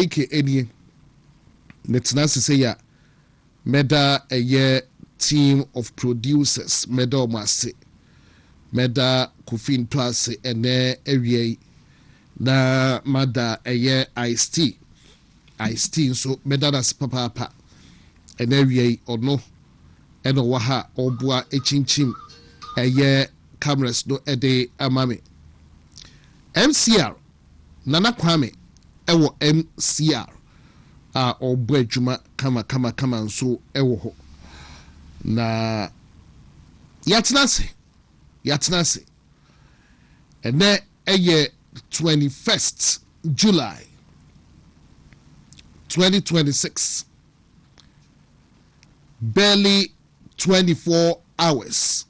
KK any Netnasi say ya meda a year team of producers meda omase meda kufin twase ene ewie na mada a year iced so meda das papa ene ewie ono eno waha obua echinchim a year cameras no ede amame MCR Nana Kwame ewo MCR a obo adwuma kama nso ewo ho na yatenase ene eye 21st July 2026 barely 24 hours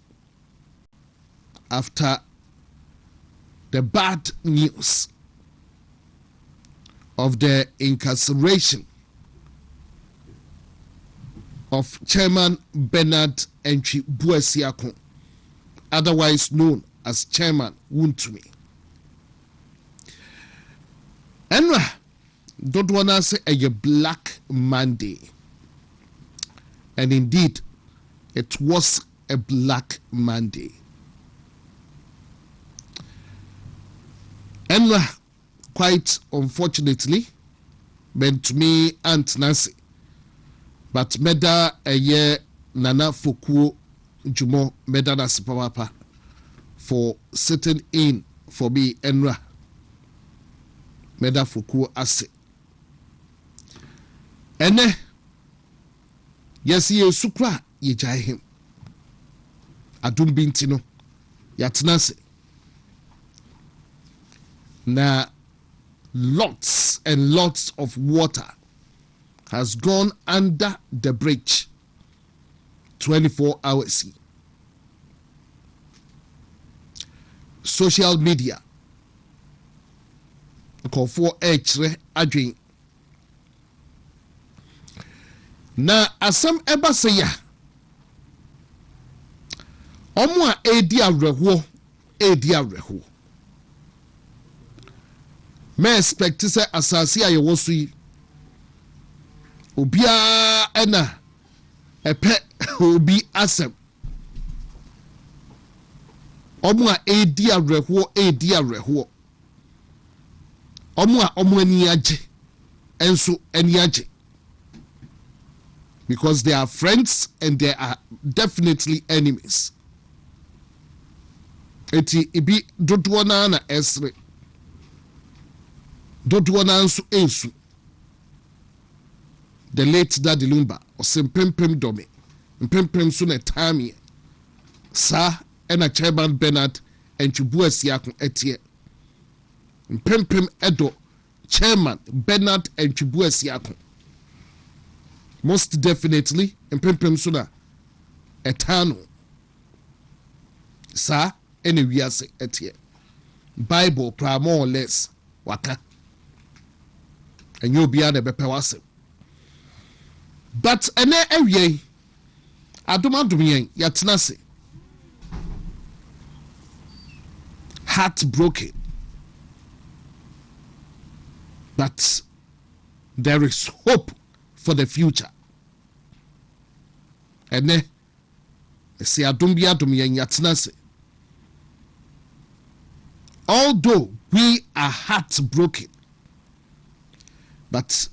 after the bad news of the incarceration of Chairman Bernard Entry Buesiako, otherwise known as Chairman WONTUMI. Enra, don't wanna say a Black Monday. And indeed, it was a Black Monday. Enra, quite unfortunately, meant to me Aunt Nancy, but meda a year Nana Fokuo Jumo meda na papa for sitting in for me Enra meda Fokuo ase. Ene yes ye sukra ye jai him adum binti no yatenase na lots and lots of water has gone under the bridge 24 hours. Social media call for extra adwin na asam eba say ya omo a edi awreho me expect say asase aye wosu yi obia ena epe obi asem omo a edi awreho omo a omo ani age enso ani age because they are friends and they are definitely enemies. Eti ibi dodo na esre dodo na nso ensu the late Daddy Lumba or Simpempem Domi Mpempem so na time sa ena Chairman Bernard and Chibuesiako etie Mpempem edo Chairman Bernard and Chibuesiako most definitely Mpempem so na etano sa ene wiase etie Bible pra more or less waka and you be ane bepe wase. But ene ewie adum yen yatenase heartbroken, but there is hope for the future. Ene se adum yen yatenase. Although we are heartbroken, but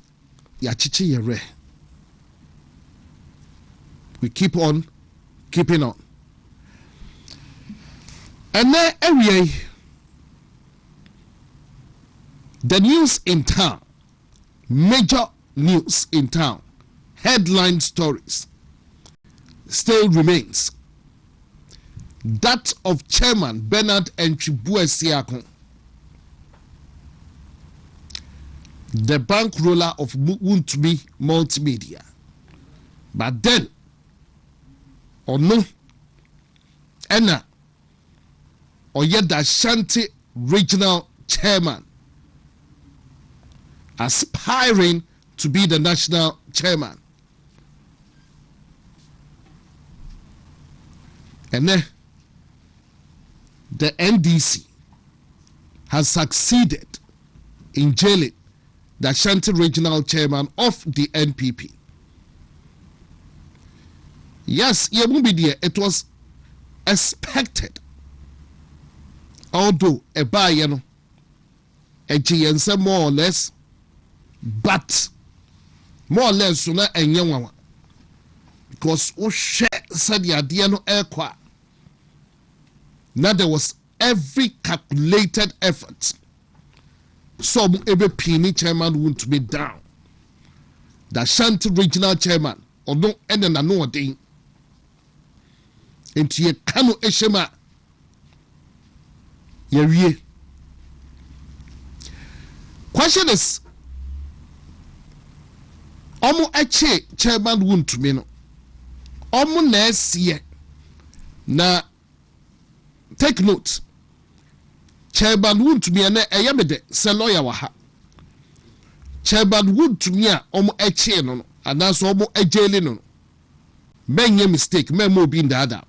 yachichi yere. We keep on keeping on. And then every the news in town, major news in town, headline stories still remains that of Chairman Bernard Enchibuesiako, the bankroller of WONTUMI Multimedia. But then or no ena or yet the Ashanti regional chairman aspiring to be the national chairman. And then the NDC has succeeded in jailing the Ashanti regional chairman of the NPP. Yes, it was expected. Although a buyer, a GNC more or less, but more or less sooner and young because we said the idea no air qua. Now there was every calculated effort. Some every penny chairman want to be down. The Ashanti regional chairman, or no, and then no day. Into ye kano eshema. Ye question is, Omo eche chairman WONTUMI no. Omo na esiye na take note. Chairman WONTUMI ene eyamede se lawyer wa ha. Chairman WONTUMI a omo eche no anaso omo ejele no. Menye mistake, men mo bi ndada.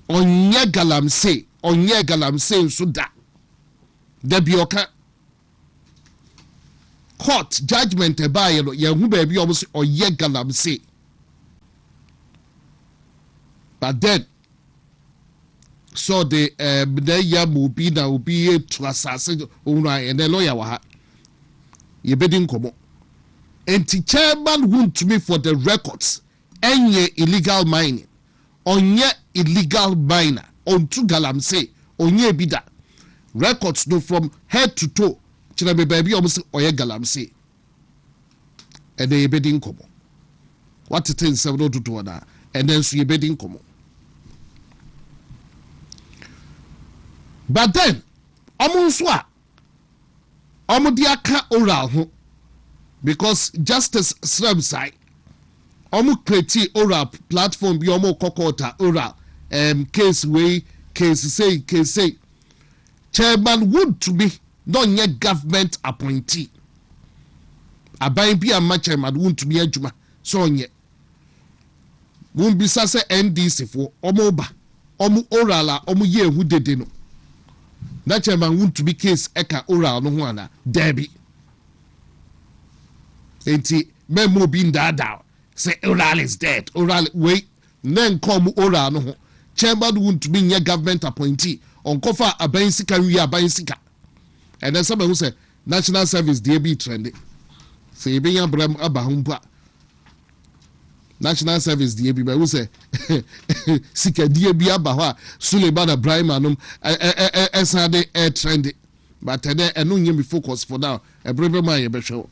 Onye galamse nso da. Debi oka court judgment eba ye no ye hu ba bi omo se oye galamse. But then so the ya mobi na obi e trasase onwa and the lawyer wa ha. Ye bedin komo. Enti chairman WONTUMI for the records enye illegal mining. Onye illegal miner onto galamse onye bida records no from head to toe chira me baby almost oye galamse and they bedin komo what it is several to do na and then so ye bedin komo but then omunso a omudiaka oral ho because justice sremsai omu create oral platform bi omu kokota oral case say chairman WONTUMI non ye government appointee aban bi ama chairman WONTUMI adwuma so onye bisa se NDC fo omu ba omu oral a omu ye hu dede no na chairman WONTUMI case eka oral no ho ana debi enti memo bi ndada say oral is dead oral wait nen come oral no ho chairman WONTUMI nye government appointee on kofa aban sika wi aban sika and then somebody who say national service dey be trending say e be yan bram abahumpa national service dey be who say sika dey be abaho Suleiman Ibrahim anum esade trending but then eno nye me focus for now e brebe man ye be show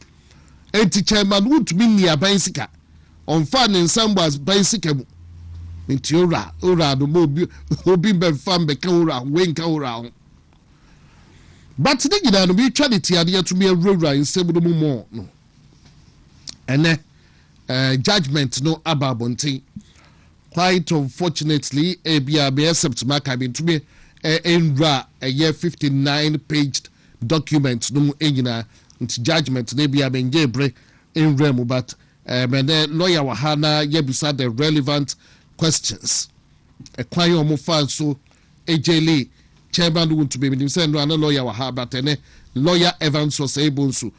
enti chairman WONTUMI ni aban sika on fan in sambas ban sika mu enti ora do obi be fam be ka ora wenka ora but the gida no be charity ade to me ewura insem mu mo no ene judgment no ababonten quite unfortunately ebia be accept maka be to me enra a year 59 paged document no enyina nti judgment na bia be ngebre enra mu but mene lawyer wahana yebisa the relevant questions a kwai omo fan so ejele chairman WONTUMI me say no ana lawyer waha but ene lawyer Evans was able so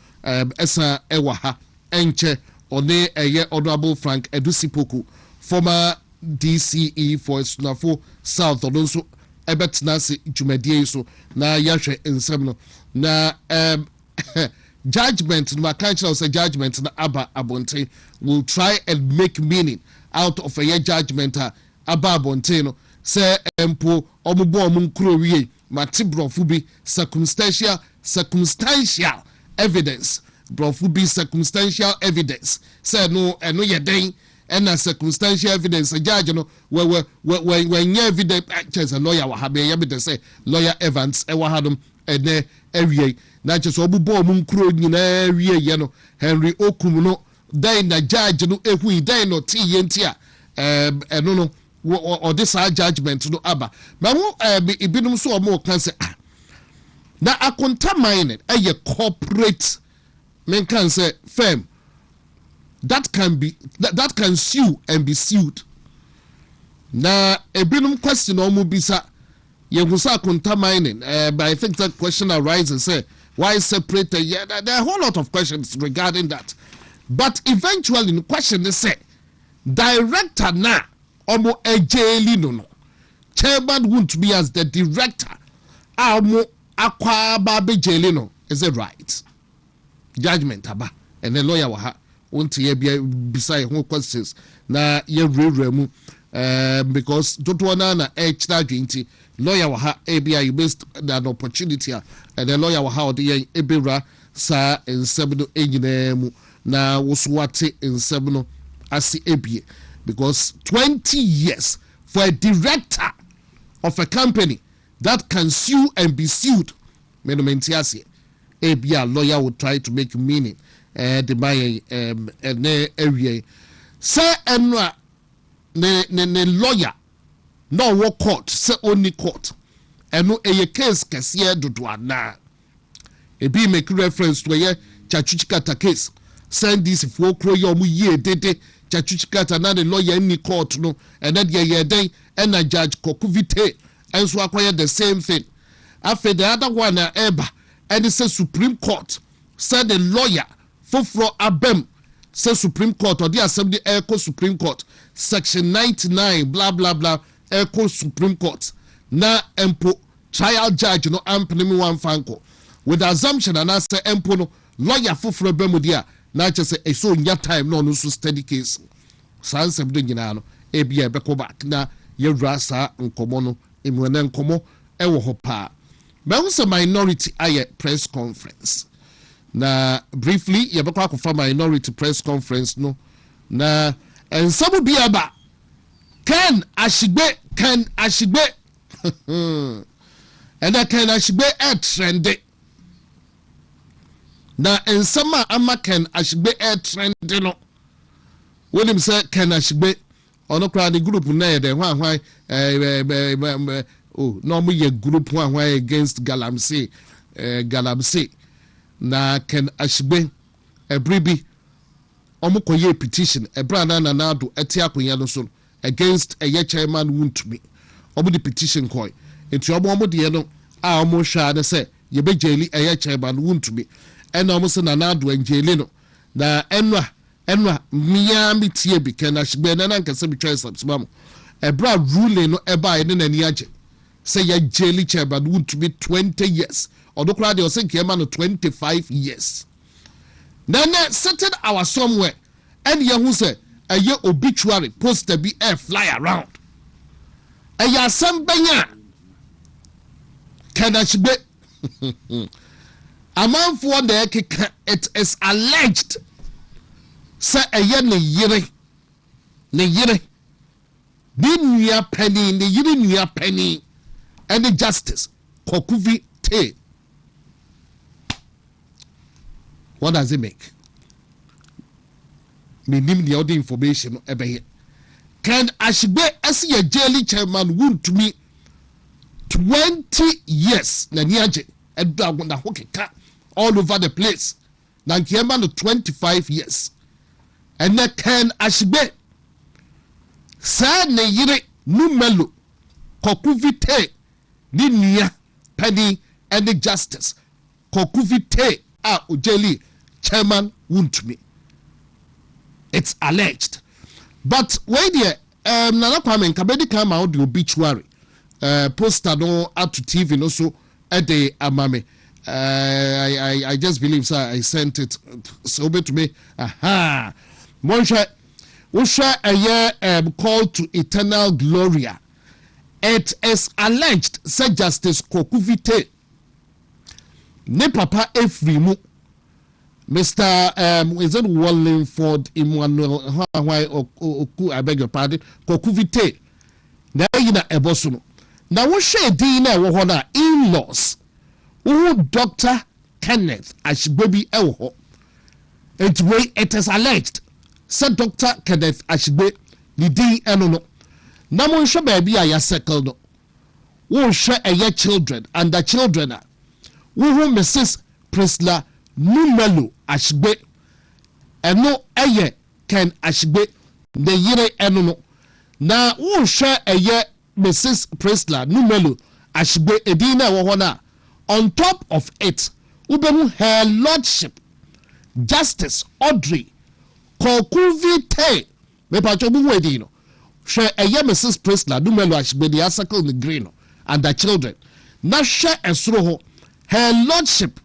esa ewaha enche one eye honorable Frank Edusipoku former DCE for Sunafo South also ebetna se dwumadie so na yahwe nsem no na judgment no cultural say judgment na aba abonte will try and make meaning out of a judgment aba abonte no say empo omubo omunkro wie mate brofu bi circumstantial evidence brofu bi circumstantial evidence say no eno yeden ena circumstantial evidence judge no when evidence as a lawyer wa have evidence say lawyer Evans e wa hadum ene awie na che so obubo omunkro nyina awie ye no Henry Okum no then the judge no ehu then no ti yentia eno no or this judgment no aba ma wo ibinum so o mo kan say na akonta mine a corporate men can say firm that can sue and be sued na ebinum question o mo bisa ye gusa akonta mining but I think that question arises say Why separate? Yeah, there are a whole lot of questions regarding that. But eventually, the question is say, director na omo ejeli no. Chairman won't be as the director. Amo akwa babe jeli no. Is it right? Judgment aba. And the lawyer waha. Won't ye be beside who questions na ye remu. Because Dotwana na extra lawyer waha ABI you based an opportunity and the lawyer waha the ebira sa in seven enginemu na woswate in seven asi ABI because 20 years for a director of a company that can sue and be sued menumentiasi ABI lawyer will try to make meaning the my area say enwa ne lawyer no work court say only court eno eye case kese dodo ana e bi make reference to ye chachuchikata case send this for kro ye omu ye dede chachuchikata na the lawyer ni court no and that ye den and na judge kokuvite enso akoye the same thing after the other one na eba and say Supreme Court said the lawyer fofro abem say Supreme Court or the Assembly Echo Supreme Court section 99 blah blah blah Echo Supreme Court na empo trial judge no ampnemi one fanko with the assumption and I say empo no lawyer fofro bemudia na che say so nya time no so steady case sans sebdo nyina no ebia beko back na yewra sa nkomo no emwena nkomo ewo ho pa but was a minority aye press conference na briefly yebeko akofa minority press conference no na and some be aba Ken Ashigbe and that Ken Ashigbe trend na and some ama Ken Ashigbe trend no when him say Ken Ashigbe ono kra the group na de hwan oh no mo ye group hwan against Galamsey na Ken Ashigbe ebribi omo koye petition ebra na do eti akonya no so against a chairman WONTUMI omo the petition koy enti omo de no a omo hwa na say ye be jeli a chairman WONTUMI and omo se na do njeli no na enwa miya mitie bi Ken Ashigbe na Nkansah bi try subscribe ebra ruling no eba ene na ni age say ye jeli chairman WONTUMI 20 years odokra de o say Kyeremanteng no 25 years. Then settled our somewhere and ye who say a ye obituary poster be air fly around. A ya sambanya Ken Ashigbe a man for the it is alleged say a ye ne yire nuya penny and the justice Kokuvi te. What does it make? Me nim the other information ebe here. Ken Ashigbe as ye jelly chairman WONTUMI 20 years na niaje edda wona hokeka all over the place. Na Kyeremanteng 25 years. And na Ken Ashigbe sa ne yire numelo kokuvite ni nia penny and the justice kokuvite ujeli chairman WONTUMI. It's alleged. But wait there, Nana Kwame Nkabedi come out the obituary. Poster no out to TV no so at the amame. I just believe sir I sent it so to me. Aha. Monsha a year call to eternal glory. It is alleged said Justice Kokuvite ne papa Efrimu Mr. Is it Wallingford Emmanuel Oku I beg your pardon Kokuvite na yina ebosuno na wo share din na wo ho na in-laws wo Dr. Kenneth Ashigbe ewo ho it is alleged said Dr. Kenneth Ashigbe ni din eno no na mo hwe ba bia ya circle no wo hwe eye children and the children are wo Mrs. Priscilla Numelo Ashigbe eno eye Ken Ashigbe the yire eno no na wo hwe eye Mrs. Priscilla Numelo Ashigbe edina wo ho na on top of it ubemu her lordship Justice Audrey Kwaku Vitae me pacho bu wedi no hwe eye Mrs Priscilla Dumelo Ashbe the circle the green and the children na hwe esoro ho her lordship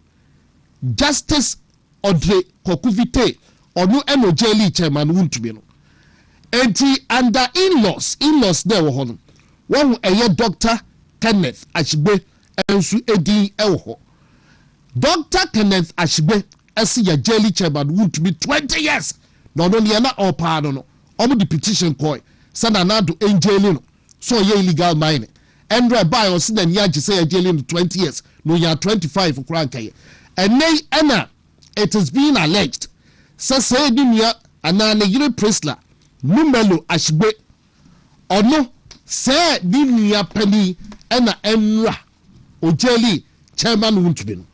Justice Audrey Kwaku Vitae onu eno jeli chairman WONTUMI no enti under in-laws there wo ho no wo eye Dr. Kenneth Ashbe ensu edin ewo ho Dr. Kenneth Ashbe esi ya jeli chairman WONTUMI 20 years no na opa no omo the petition koi sana na do angeli no so ye illegal mining Andre buy or sin and yaji say jeli no 20 years no ya 25 for krankaye and nay ena it is being alleged say dunia anane yire Priscilla Numelo Ashbe ono say dunia pani ena enra ojeli chairman WONTUMI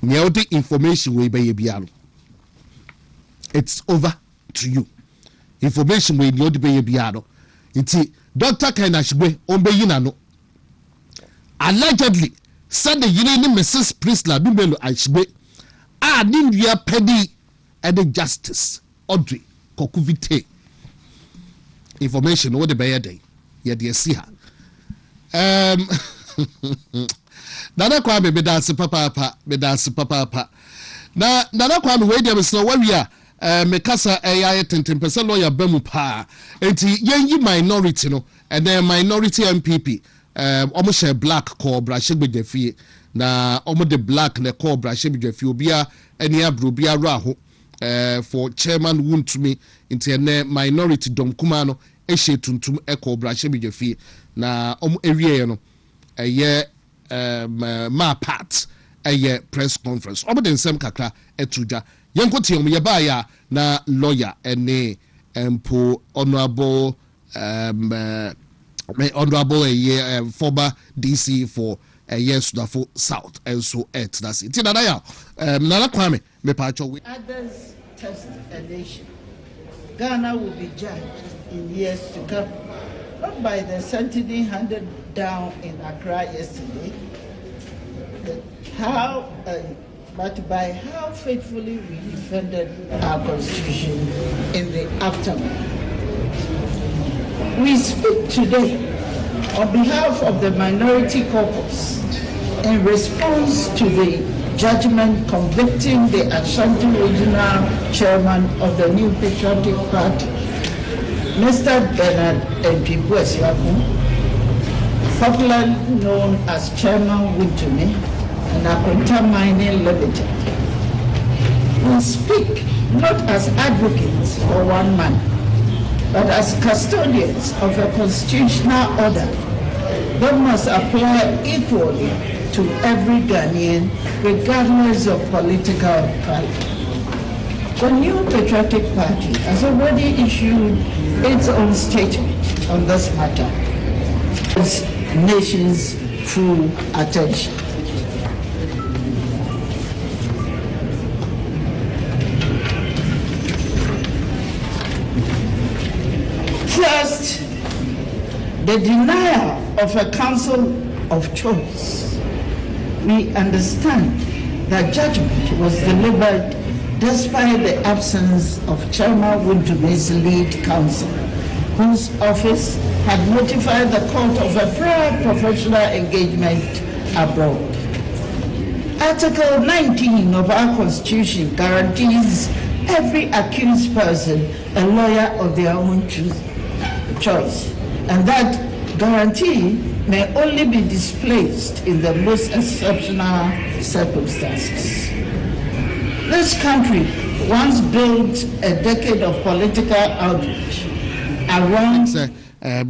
no the information we be biano. It's over to you. Information we know the be biano. It's Dr. Kainashbe Ombeyina no. Allegedly said the Union Mrs. Priscilla Dumelo Ashbe Nindia Penny and the Justice Audrey Kwaku Vitae. Information what the bay day. Yeah, dear see her. Nana Kwame me dance papa na Nana Kwame we dey so where me kasa AI 10% lawyer bemu pa enti yenyi minority no and then minority MPP omo share black cobra shegbejafie na omo the black na cobra shegbejafie obia eni abro bia ro aho for chairman WONTUMI enti ene minority dom kuma no ehye tuntum cobra shegbejafie na omo area no ma part a press conference omo den sem kakra etuja yenko tie ye ba ya na lawyer ene empo honorable former DC for Sudafo South and so that's it nana ya nana Kwame me pacho we others test a nation. Ghana will be judged in years to come, not by the sentence handed down in Accra yesterday, but by how faithfully we defended our constitution in the aftermath. We speak today on behalf of the minority caucus in response to the judgment convicting the Ashanti Regional Chairman of the New Patriotic Party, Mr. Bernard Mpibu, popularly known as Chairman WONTUMI and Nkansah Mining Limited. We speak not as advocates for one man, but as custodians of a constitutional order that must apply equally to every Ghanaian, regardless of political party. The New Patriotic Party has already issued its own statement on this matter. Its nation's full attention. First, the denial of a council of choice. We understand that judgment was delivered despite the absence of Chairman WONTUMI's lead counsel, whose office had notified the court of a prior professional engagement abroad. Article 19 of our Constitution guarantees every accused person a lawyer of their own choice, and that guarantee may only be displaced in the most exceptional circumstances. This country once built a decade of political outreach around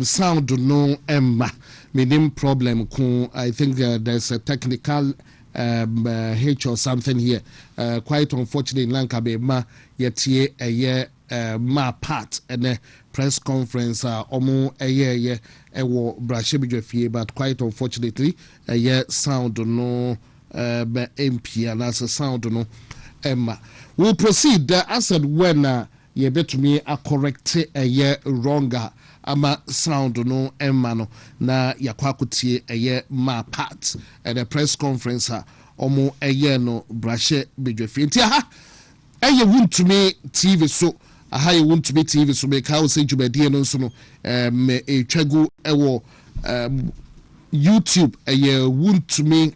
sound no emma meaning problem. I think there's a technical hitch or something here. Quite unfortunately, Lankabe ma yetie a year ma part and press conference omo a year ewo brashebijefie, but quite unfortunately a year sound no MP and as a sound no emma. We'll proceed as and when you bet me a correct a year wronger ama sound no emma no na Kwaku tie eye ma part at the press conference omo eye no brashe bedwefi nti aha eye WONTUMI TV so aha ye WONTUMI TV so me ka say djubadie no so no me etwagu ewo YouTube eye WONTUMI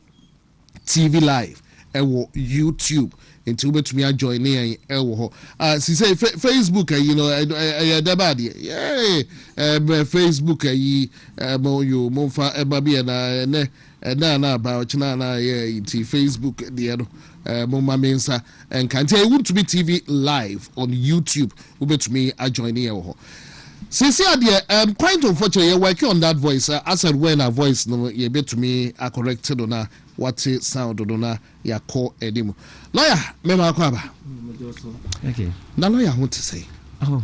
TV live ewo YouTube into betumi join me ewo ho she say Facebook you know debad yeah Facebook mo you mo fa ebabi na ba china na into Facebook there no mo ma mensa Nkansah WONTUMI TV live on YouTube betumi join me ewo ho. Since quite unfortunately, you're working on that voice. I said when a voice no you bet to me a corrected on what it sound on ya call edimo. Lawyer, Mema Kwaba. Okay. Now lawyer want to say. Oh.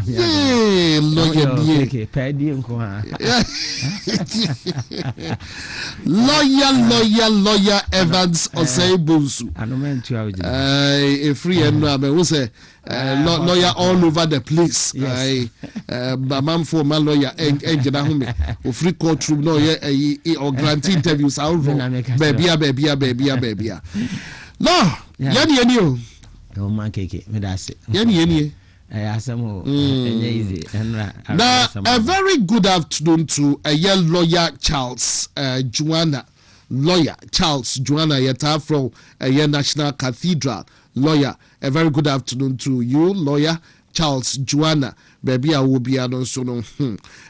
Yeah, lawyer. Okay, Paddy and Koha. Lawyer Evans Osei-Bonsu. I don't mean to have a free and we say lawyer all over the place. Yes. Man for my lawyer and free courtroom no or grant interviews out baby. No, yani. Oh man keke, me that's it. Yani. Now, a very good afternoon to a young lawyer Charles Joanna Yeta from a National Cathedral lawyer. A very good afternoon to you, lawyer Charles Joanna. Baby, I will be so no.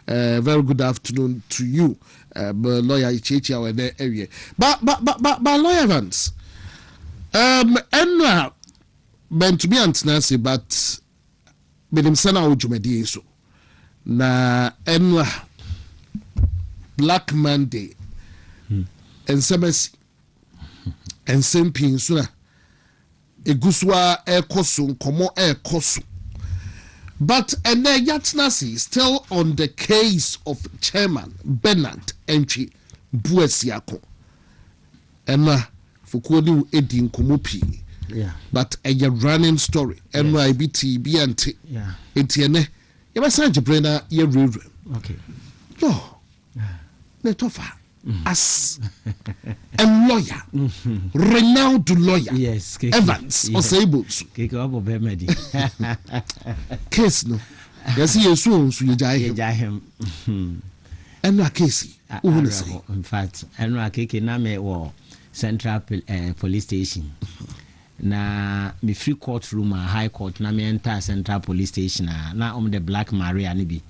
Very good afternoon to you, lawyer Ichichi our area. But lawyer Evans, and meant to be Nkansah, but. Benim sana ojumadi so na enwa Black Monday ensemesi ensempin so na egusua ekoso nkomo ekoso but yatnasi still on the case of Chairman Bernard Entry Buesiako enwa fukoni edi nkomo pi. Yeah. But a running story. NYBT BNT. Yeah. Etienne. You must say Jabrena ye real. Okay. No. Let offer as a lawyer. Renowned lawyer. Yes. Evans Osei-Bonsu. Case no. Yes, he is soon so you die him. And na case. In fact, and na keke na me wo Central Police Station. Na me free courtroom high court na me enter Central Police Station na the Black Maria ni bi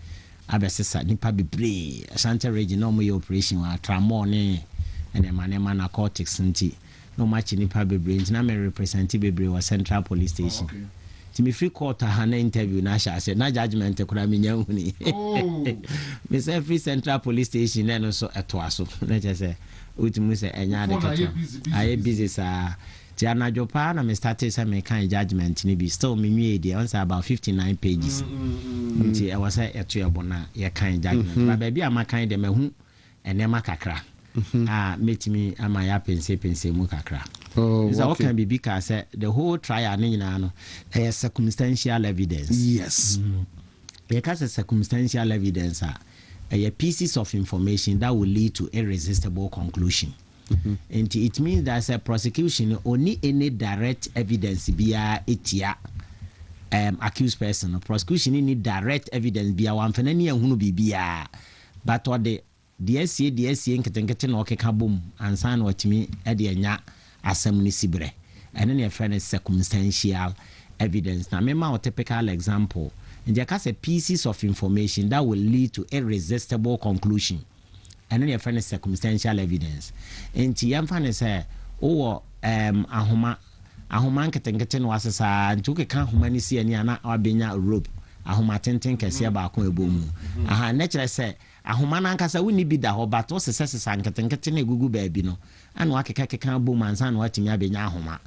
abesesa nipa bebre Ashanti region no mo operation wa tramor ne ene na cortex nti no match nipa bebre nti na me represent bebre wa Central Police Station. Okay. Ti me free court ha na interview na sha say na judgment kura me nya huni. Me say free Central Police Station na no so eto aso na je say ultimu say enya de kato aye busy sa Tiana Jopa na me started say me kan judgment ni bi still me nwie dey on say about 59 pages. Nti I was say eto ebona ye kan judgment but baby am kan de mahu enema kakra. Metimi ama ya pense mu kakra. Oh, so okay. Can be because the whole trial ni na no circumstantial evidence. Yes. Because circumstantial evidence a pieces of information that will lead to irresistible conclusion. And it means that a prosecution only any direct evidence be etia accused person. Prosecution need direct evidence be one for any and who be but what the DSC and no boom and sign what me at the nya assembly sibre and then your friend is circumstantial evidence. Now remember a typical example. And there are pieces of information that will lead to irresistible conclusion. And then your friend is circumstantial evidence. And Tiamfan say, oh, ahoma nketen was sa ntuke kan humani si ani ana abenya rope. Ahoma tenten kese ba ko ebomu. Aha nature say ahoma na nkasa woni bi da ho but wose sesesa nketen egugu baabi no. Anu akeka kan bom ansa na watimi abenya ahoma.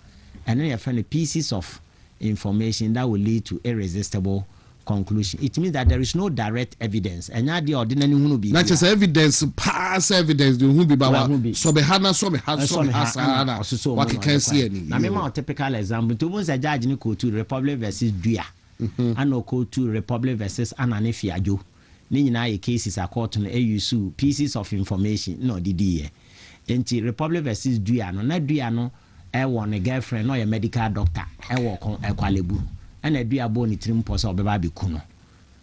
And then your friend pieces of information that will lead to irresistible conclusion. It means that there is no direct evidence. And now the ordinary hunu be. Not just evidence, past evidence. The hunu be bawa. So behana, so behana. What can see any? Now, remember a typical example. To most a judge ni go to Republic versus Dua, and no go to Republic versus Ananifiajo. ni nyina cases a court no use pieces of information no didi enti Republic versus Dua no na Dua no won a girlfriend no a medical doctor wo kon Kwalebu na Dua bo ni trim poso obeba be ku no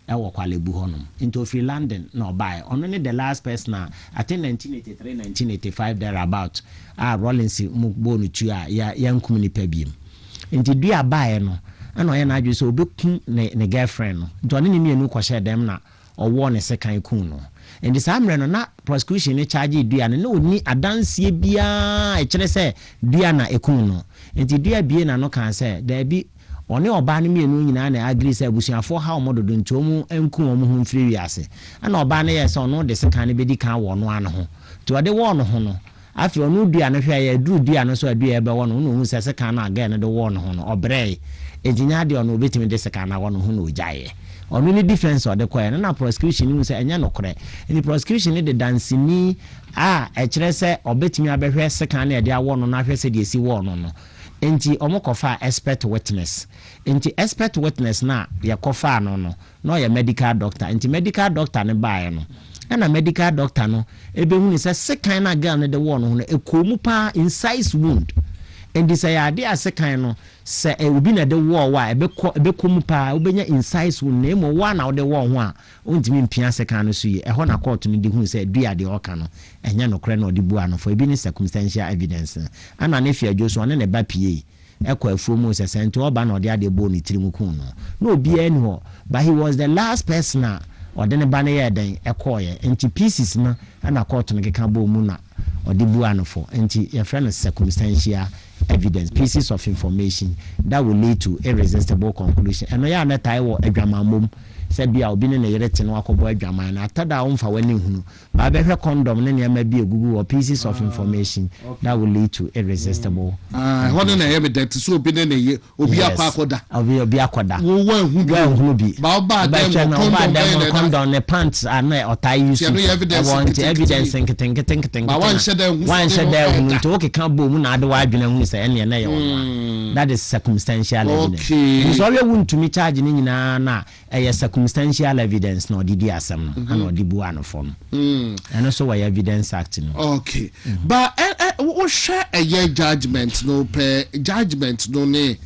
wo Kwalebu honom into free London no buy ono ne the last person I think 1983 1985 there about Rollins bo no tu a ya nkum ni pabiem enti Dua buy no ana oya na adwo so obeku ne girlfriend no nto ne mienu ko share dem na owo ne second ku no and the same no na prosecution ne charge Dua no na oni adansie bia e kire se Dua na ekun no enti Dua bie na no kan se da bi one oba ne mienu nyina na agree se abusuafo ha omododo ntomu enku omo hu mfiri wiase ana oba ne yes ono de second ne bedi kan wo no ano ho to ode wo no ho no afi onu Dua no hwe ya duru Dua no so Dua ebe wo no hu se second na aga ne de wo no ho no obrey engineer de ono betimi de second na wo no ho no ojaye ono ni difference o de koye na prosecution ni se enya no kore ni prosecution ni de dancini e kire se obetimi abehwe second na de awo no na hwe se de esi wo no no enti omokofa expert witness enti expert witness na ya kofa no ya medical doctor enti medical doctor ne bae no na medical doctor no ebe hu ni se second na girl ne de wo no ekomu pa incise wound endi say ade asekan no se obi na de wo wa ebekomu pa obenya incise wound na mo wa na wo de wo ho a ontimi mpia asekan no so yi ho na court no de hu se Dua de oka no enya no kre na odi bua no for ebi ni circumstantial evidence ana na fia joso ne ba pie ekwa afuomu se sente oba na odi ade bo ni tirimu kun no obi ani ho but he was the last person odi ne ba ne ye den ekoye enti pieces na ana court no keka bo mu na odi bua no for enti your friend is circumstantial evidence, pieces of information that will lead to irresistible conclusion. And ya na tai wo adwama mom se bia obi ne yerete no akobo adwama na atada wo mfa wani hunu ba be hwe condom ne ma bi egugu or pieces of information that will lead to irresistible what na evidence so obi ne obi akoda obi akoda wo hunu bi ba dem condom ne pants na otai use want evidence nketen ba wan shede hunu to ke kan bo mu na ade wa adwena hunu se ene na ye wo that is circumstantial evidence so we wontumi charge ni nyina na circumstantial evidence no didi asem no and odibu anofo no and also why evidence act no okay but we share a judgment no per judgment no ne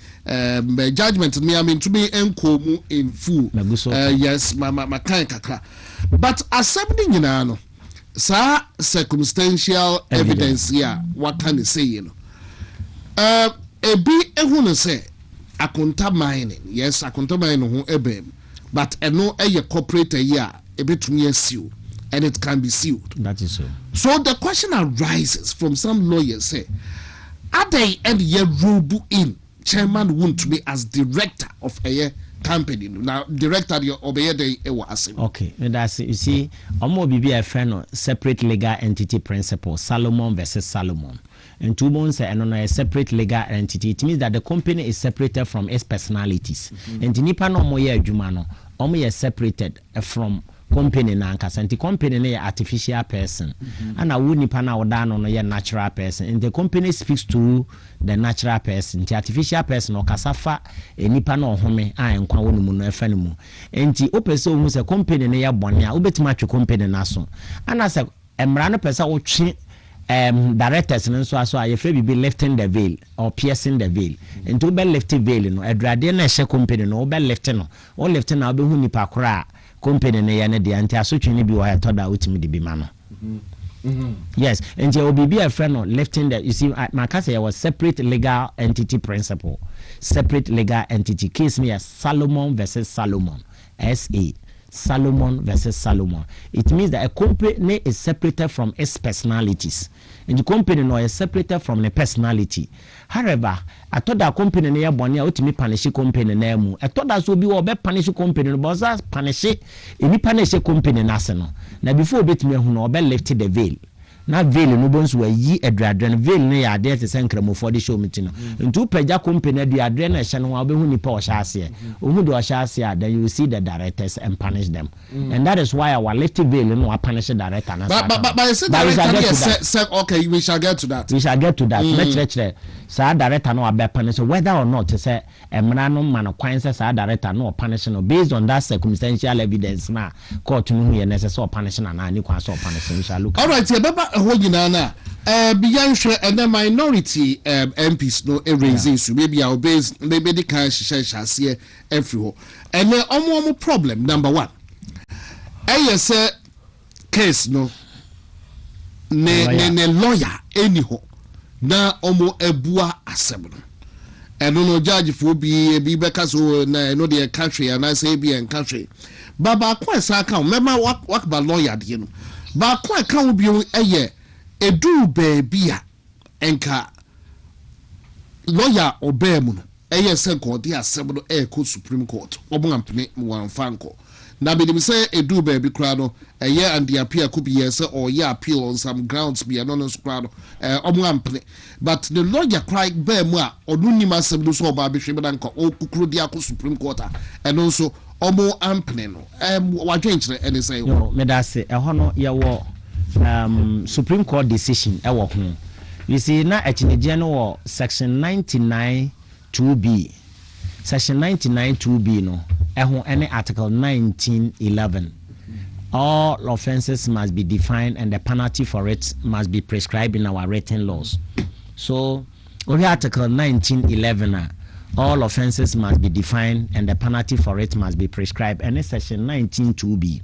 judgment me I mean to be enkomu in full yes my kind kakra but accepting nyina no sa circumstantial evidence here what can you say you know ebi ehunu say akonta mining yes akonta mining ho ebem but no a corporate year a bit sealed and it can be sealed. That is so. So the question arises from some lawyers say, are they and ye rule in chairman WONTUMI as director of a company? Now director of a okay, that's you see, Omo Bibi a friend separate legal entity principle, Solomon versus Solomon. And 2 months and a separate legal entity. It means that the company is separated from its personalities. And nipa no mo ye adwuma no, omo ye separated from company na Nkansah. And the company na artificial person. And a wo nipa na oda no ye natural person. And the company speaks to the natural person. The artificial person o kasafa nipa na ohome a enkwa wonu mu no efa ne mu. And the opese o hu se company na ye bone a obetima atwe company na so. And as a emra no pesa wo twe directors and so I afraid be lifting the veil or piercing the veil. And to be lifting veil, no, a dradian share company, no, be lifting, or lifting our behuni pakra company, and the anti association be why I thought that ultimately be mano. Yes, and you will be a friend of lifting that. You see, my cousin was separate legal entity principle, separate legal entity case me as Solomon versus Solomon, S.A. Solomon versus Solomon. It means that a company is separated from its personalities. And the company no is separated from the personality. However, I thought that company near Bonia ultimately punish company name. I thought that would be be punish company, but punish any punish company national. Now before bit me who no be lifted the veil. na veil no bonso wa yi adradre no veil no ya ade te senkramofo de show mitino ntu pagya company de adre na hye no wa obehu nipa o hye ase ohu de o hye ase then you see the directors and punish them and that is why our little veil no punish the director na but I said that okay we shall get to that let's sa director no be punish whether or not say emra no man kwan say sa director no punish no based on that circumstantial evidence na court no here necessary punish na ni kwan so punish we shall look. All right baba ho nyina na beyond and the minority MPs no raising so maybe our base maybe the can share everywhere and then omo problem number 1 say case no ne lawyer anyhow na omo ebua asem no eno no judge for be beka so na no the country and I say be in country baba kwa sa account remember what ba lawyer de no ba kwa account bi edu baby a enka lawyer obey mu no se court dey asem no ko Supreme Court obo ampene wan fanko na be dem say edu baby kra no and the appeal could be yes or appeal on some grounds be anonymous crowd obo ampene but the lawyer cry be mu a onuni masem do so oba be hwe nka okukuru dia ko Supreme Court and also omo ampene no wadwenkyere ene say yo me da se no ye wo Supreme Court decision ho you see na echinije no wo section 99 2b section 99 2b no any article 1911 all offenses must be defined and the penalty for it must be prescribed in our written laws. So over article 1911 all offenses must be defined and the penalty for it must be prescribed, and it's section 192b.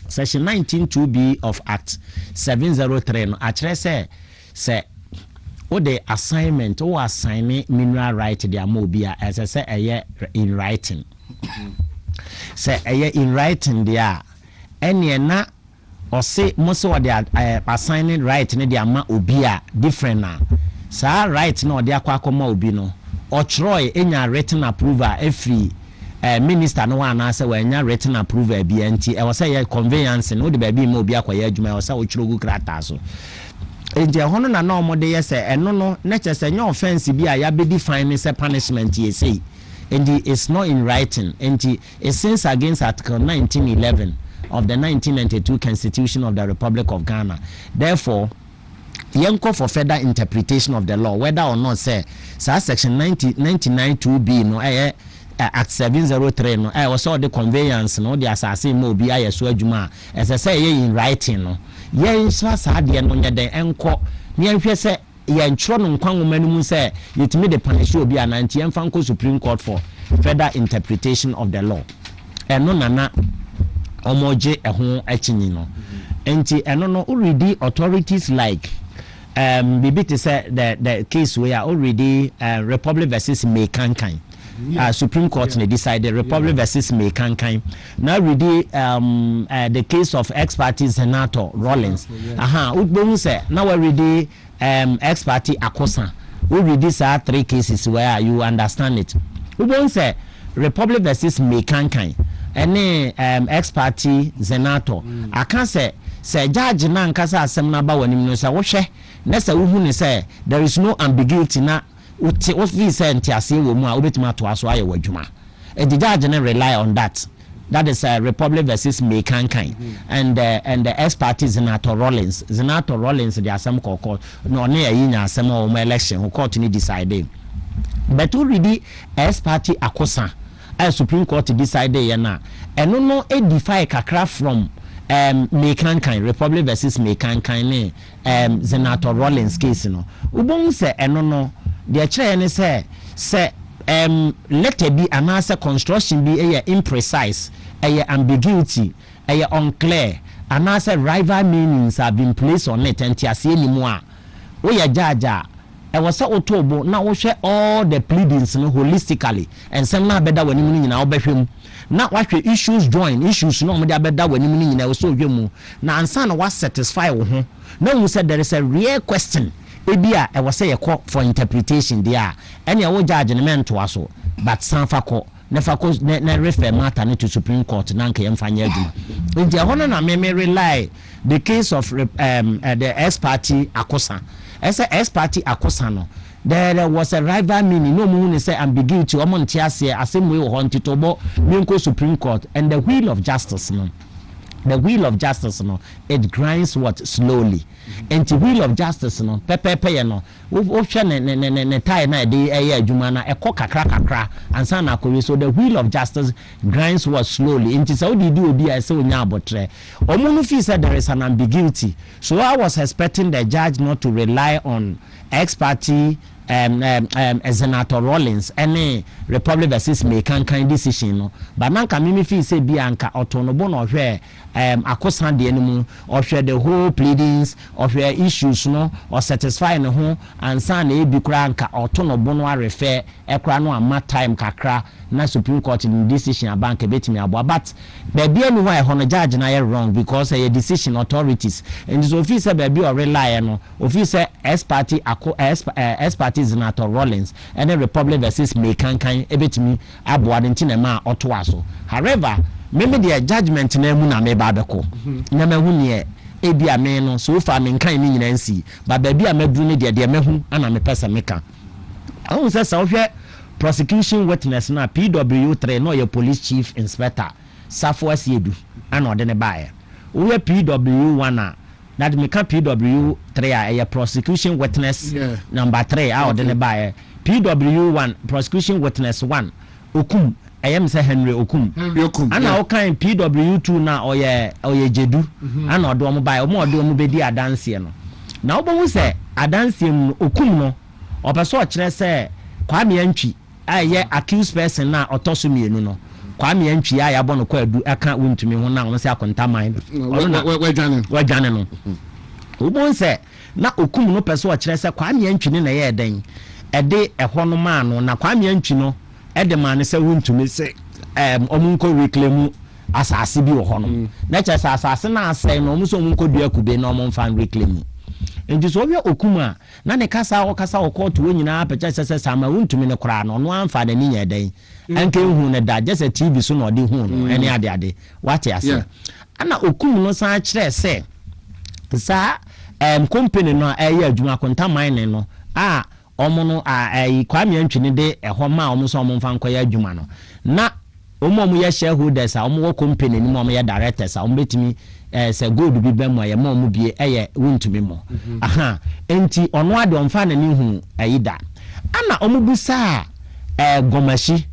Section 192b of Act 703 no actually say o the assignment or assigning mineral right the amobia as I say in writing. Say in writing there any na or say most of the assigning right ne the ama obia different na sa right no de akwa obi no or Troy enya written approval every minister no one answer when nya written approval BNT e was say conveyance no de baby mo obi akoya adwuma e was say o chrogu krata so enti hono na no mo de yes eno no na chese nya offense bi a ya be define say punishment ye say and it's not in writing and it sins against article 1911 of the 1992 Constitution of the Republic of Ghana. Therefore yenko for further interpretation of the law whether or not say section 99 2b no Act 703 no also the conveyance no the assassin mo bi aye so adwuma as I say in writing no yen swa sa de no nya den enko ne nhwe se yen tro no nkwan womanu mu se yetimi de punish obi ananti en fanko Supreme Court for further interpretation of the law eno nana omoje ehun achini no enti eno no already authorities like bibiti say the case where already Republic versus Nkansah Supreme Court decided Republic versus Nkansah. Now ready the case of ex-party Senator Rollins. We say now already ex-party Akosa. We read these are 3 cases where you understand it. We say Republic versus Nkansah. Any ex-party Senator. I can say judge na Nkansah asem na ba wanim no say wo hwe na say wo hu ne say there is no ambiguity na what we say ntiase wo mu a obetima to aso aye wadwuma and the judge na rely on that is Republic versus Nkansah and the ex-party Senator Rollins the asem court no na yinya asem o mo election court ni decide but already ex-party Akosa Supreme Court decided yana eno no edify kakra from Nkansah Republic versus Nkansah ne Senator Rollins case no ubon se eno no the chair ne say letter be anasa construction be imprecise ambiguity unclear anasa rival meanings have been placed on it and tiase ni mu a wo ya jaja e was otobo na wo hwe all the pleadings no holistically and some na beda wani mu nyina wo behwem na wahwe issues no mo de abeda wani mu nyina wo so hwemu na ansa na wa satisfy wo ho na wo said there is a real question ebia was say a call for interpretation there any wo judge ne mento aso but sanfa ko nefa ko na refer matter to Supreme Court na nka yemfanya adwuma nti hono na me rely the case of the ex-party Akosa as a ex-party Akosa no there was a rival meaning no mu say ambiguity omo ntiase asem we ho ntitobo me Supreme Court and the wheel of justice no it grinds what slowly and the wheel of justice no pepe no wo hwe ne tie na de adwuma na ekọ kakra ansa na akọ so the wheel of justice grinds what slowly and so di obi I say onya abotre omo no feel say there is an ambiguity so I was expecting the judge not to rely on ex-party Senator Rawlings any Republic versus Nkansah decision no but nanka me feel say bianca otonobo no hwe Akosa de animu or share the whole pleadings of your issues no or satisfy no ho ansa na ebi kura nka otonobo no refer ekra no ama time kakra na Supreme Court in decision abanka betimi abo but baby anu why hono judge na wrong because a decision authorities and so feel say baby or rely no office say ex-party Senator Rawlings and the Republic versus Nkansah ebetimi abo adentina ma otoaso however maybe the judgment na mu na me ba beko na mahu ne ebi ame no so far me nkan ni nyina nsi ba ba bi amadu ne de mahu ana me pesa meka ahun say sa ohwe prosecution witness na PW3 no ye police chief inspector Safo Asiedu ana ode ne baaye ohwe PW1 na that me ka PW3 a prosecution witness number 3 a ode ne baaye PW1 prosecution witness 1 Okum ayem say Henry Okum ana o kan PW2 na oye jedu ana odo mo bai odo mo bedi adanse no na obo say adanse mu Okum no opeso kire say Kwame Antwi aye accused person na otoso mienu no Kwame Antwi ya bo no kwa adu aka wontumi ho na won say akonta mind wadwane no obo say na Okum no peso kire say Kwame Antwi ne na ye den ede ehwo no ma no na Kwame Antwi no edemane se wontumi se omunko reclaim asase bi wo hono na che asase na asai no omuso omunko dua kube na omon reclaim enti so wi Okuma na ne kasa wo court wo nyina apecha se sama wontumi ne kora no no amfa na ni nyeden anke hu ne da just TV so no de hu no ene ade wate ase ana Okum no san kire se sa company no aye adwuma konta mine no omono Kwame Antwi ne de eho ma omo so omo fan koya adwuma no na omo ye shareholders omo wo company ni omo ye directors omo betimi se gold bi bem aye ma omo bie eye wontumi mo aha enti ono ade omfa na ni hu ayida ana omo busa Gomashi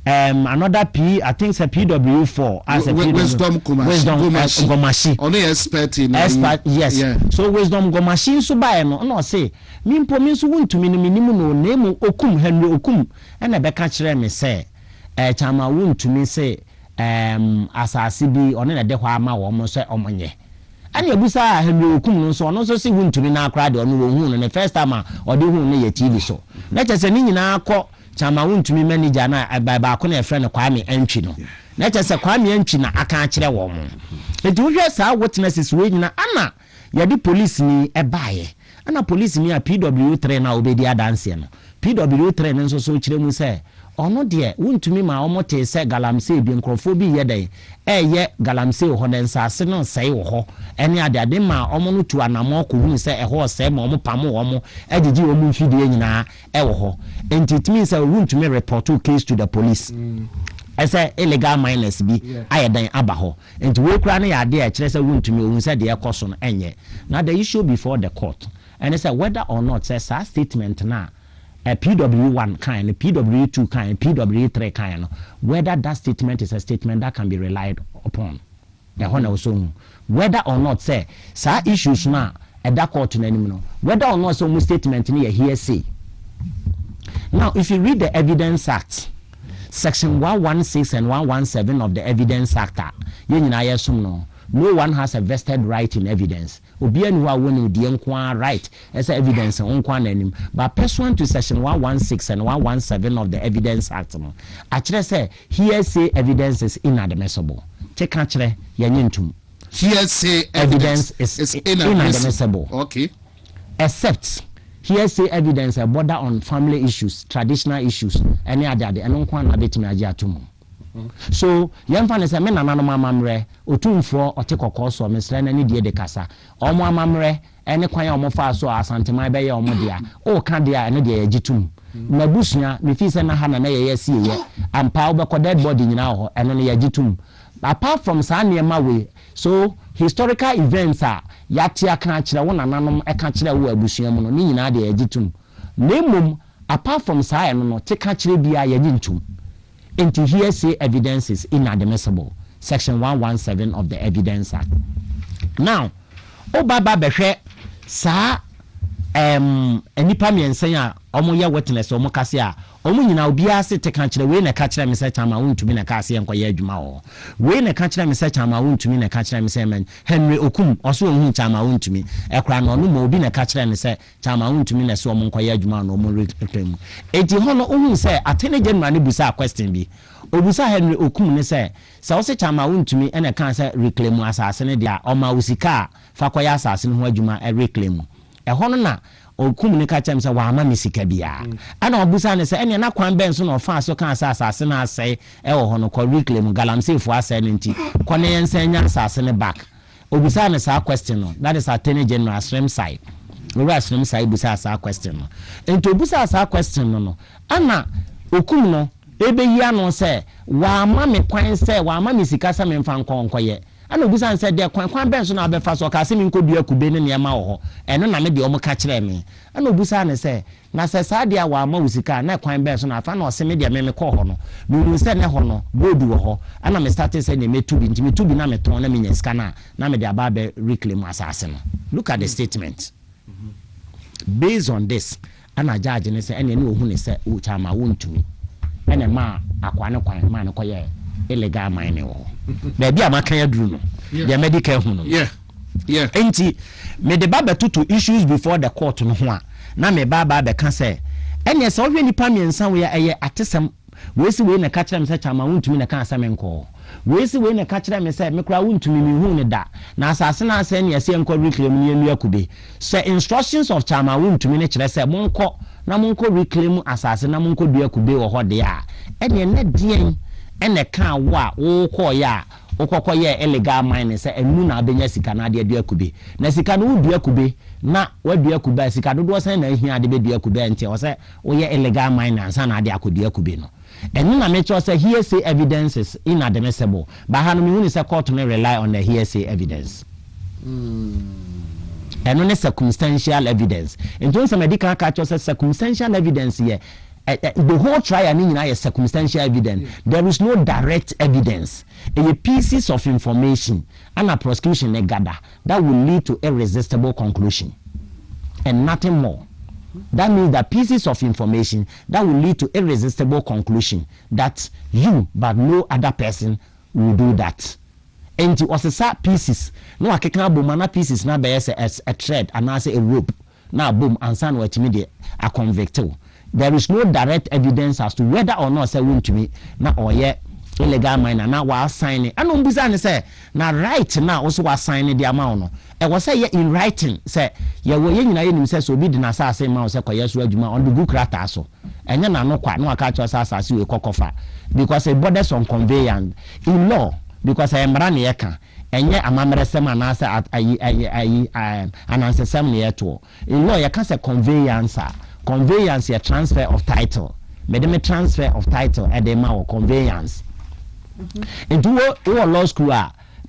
another I think it's a PW4 as a Wisdom Gomashi only expert in yes so Wisdom Gomashi so by no say mimpo mi so wontumi no minimu no name Okum Henry Okum na be ka kire me say chama wontumi say asase bi one na de hɔ ama wo mo so omonye ani ebusa Henry Okum no so ono so si wontumi na akra de ono wo hu no the first time ode hu no ye TV so na chese ni nyina akɔ chama wontumi manager na ba ko na efre no Kwame Antwi no na chese Kwame Antwi na aka kire wo mo enti wo hwe sa witnesses we nyina ana ya di police ni ebaaye ana police ni a PW3 na obedi adanse no PW3 nso so kire mu se ono de wontumi ma omote se galamse bi nkrofo bi yedai ye galamse ho den sase no sei wo ho ene ade ma omo no tu anamo ko hu se ho se ma omo pam omo agigi omo mfidie nyina wo ho and it means wontumi report case to the police ese illegal minors bi ayedan abaho and we kura na ya de a kire se wontumi ohun se de ekoso no enye now the issue before the court and it's whether or not says a statement na a PW1 kind, a PW2 kind, PW3 kind, whether that statement is a statement that can be relied upon. Whether or not say issues now at that court whether or not some statement in here say. Now, if you read the Evidence Act, Section 116 and 117 of the Evidence Act, no one has a vested right in evidence. Obianu wa woni die nkwa right as evidence nkwa nanim. But pursuant to Section 116 and 117 of the Evidence Act, actually say hearsay evidence is inadmissible. Take actually yanyentum. Hearsay evidence is inadmissible. Okay. Except hearsay evidence a border on family issues, traditional issues, any other, and no one bit me ajatum. So, young fan is a man and mamre, or 2 for or take a course or Miss Lenny de de Casa, or more mamre, any quire or more fast so as Santa Bay or Modia, or Candia and the Jitum. Mabushia, me fees and a hand and a see, and power dead body now, and only a Jitum. Apart from Sanya Maui, so historical events are Yatia Kanchra, one anonymous a catcher who abusium, Nina de Jitum. Name apart from Sion, take catcher be a Yajintum. Into hearsay evidence is inadmissible. Section 117 of the Evidence Act. Now, Obaba Beshe, Sa, enipa miensen a omo ye witness omo kase a omo nyina obi ase te kan kire we na ka kire me se chama wontumi na ka ase enkoye adwuma ho we na ka kire me se chama wontumi na ka kire me se men Henry Okum oso ohun chama wontumi ekra na onu ma obi na ka kire ne se chama wontumi na se omo nkoye adwuma na omo reclaim eti ho no ohun se atene general ne busa question bi obusa Henry Okum ne se o se chama wontumi ene kan se reclaim asase ne dia oma usika fa koya asase ne ho adwuma reclaim hono na okum ne ka chem se wa ama misika bia ana obusa ne se ene na kwan ben so na ofa so kan asase na asai wo hono ko reclaim galamsey fu asai ne nti ko ne yensan nya asase ne back obusa ne sa question no that is attorney general stream side we are stream side busa sa question no enti obusa sa question no ana okum no ebe yi ano se wa ama me kwan se wa ama misika sa me mfa nkonkoye ana obusa nse de kwan ben so na abefa so ka se mi nkodua kube ne niam wo eno na me de omo ka kire me ana obusa ne se na se sa de wa ma usika na kwan ben so na afa na o se me de me ko ho no nu se ne ho no bodu wo ho ana me start se ne metubi nti metubi na me ton na me nya sika na me de aba be reclaim asase no. Look at the statement. Based on this ana judge ne se ene ne ohu ne se o chama wontumi ene ma akwa ne kwan ma ne koye illegal mining wo na bia maka ya duru no the medical hu no enti me de baba to issues before the court no ho a na me baba be ka say ene se ohwe nipa miensa we eye atesem we si we na ka kire me se chama wontumi na ka asem enko we si we na ka kire me se me kra wontumi me hu ne da na asase na ase ne yese enko reclaim ne enu akube so instructions of chama wontumi ne kire se monko na monko reclaim asase na monko dua akube wo ho de a ene ne dien ene kan wa wo koya okokoye illegal mining se enu na abenya sika na ade dua akube na sika no dua akube na wadua akube sika dodo sen na ehia ade be dua akube ente o se wo ye illegal mining ansa na ade akodua akube no enu na me cho se hearsay evidence is inadmissible but hanu me huni se court no rely on the hearsay evidence enu ne circumstantial evidence ento se medical ka cho se circumstantial evidence here the whole trial ni is circumstantial evidence. There is no direct evidence. A pieces of information and a prosecution gather that will lead to irresistible conclusion and nothing more. That means that pieces of information that will lead to irresistible conclusion that you but no other person will do that. And it was a pieces. No akeka boom na pieces na be as a thread and as a rope. Now boom and san what immediate a convicted. There is no direct evidence as to whether or not say wontumi na oye illegal miner na wa sign it. Ano mbuza ne say na right na also wa sign the amount no. E was say in writing say ye wo ye nyina ye nim say so bi di na asase ma say koye so adwuma on the book rata so. Enya na no kwa na aka cho asase we kokofa because it borders on conveyance in law because I am ran ye kan enye amamresem anase anansesem ne yeto in law ye kan say conveyance conveyance a transfer of title. Me transfer of title at the amount of conveyance. Into law school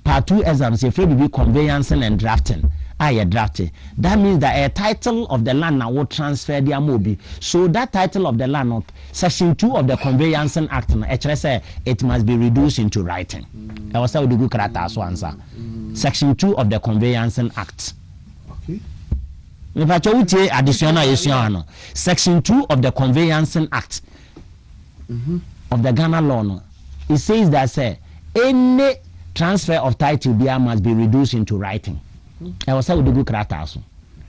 part 2 exams you be conveyancing and drafting. Drafting. That means that a title of the land now will transfer the amobi. So that title of the land of section 2 of the Conveyancing Act it must be reduced into writing. I was saying the good answer. Section 2 of the Conveyancing Act. Additional Section 2 of the Conveyancing Act of the Ghana law. No, it says that any transfer of title must be reduced into writing. I was saying the good krataso.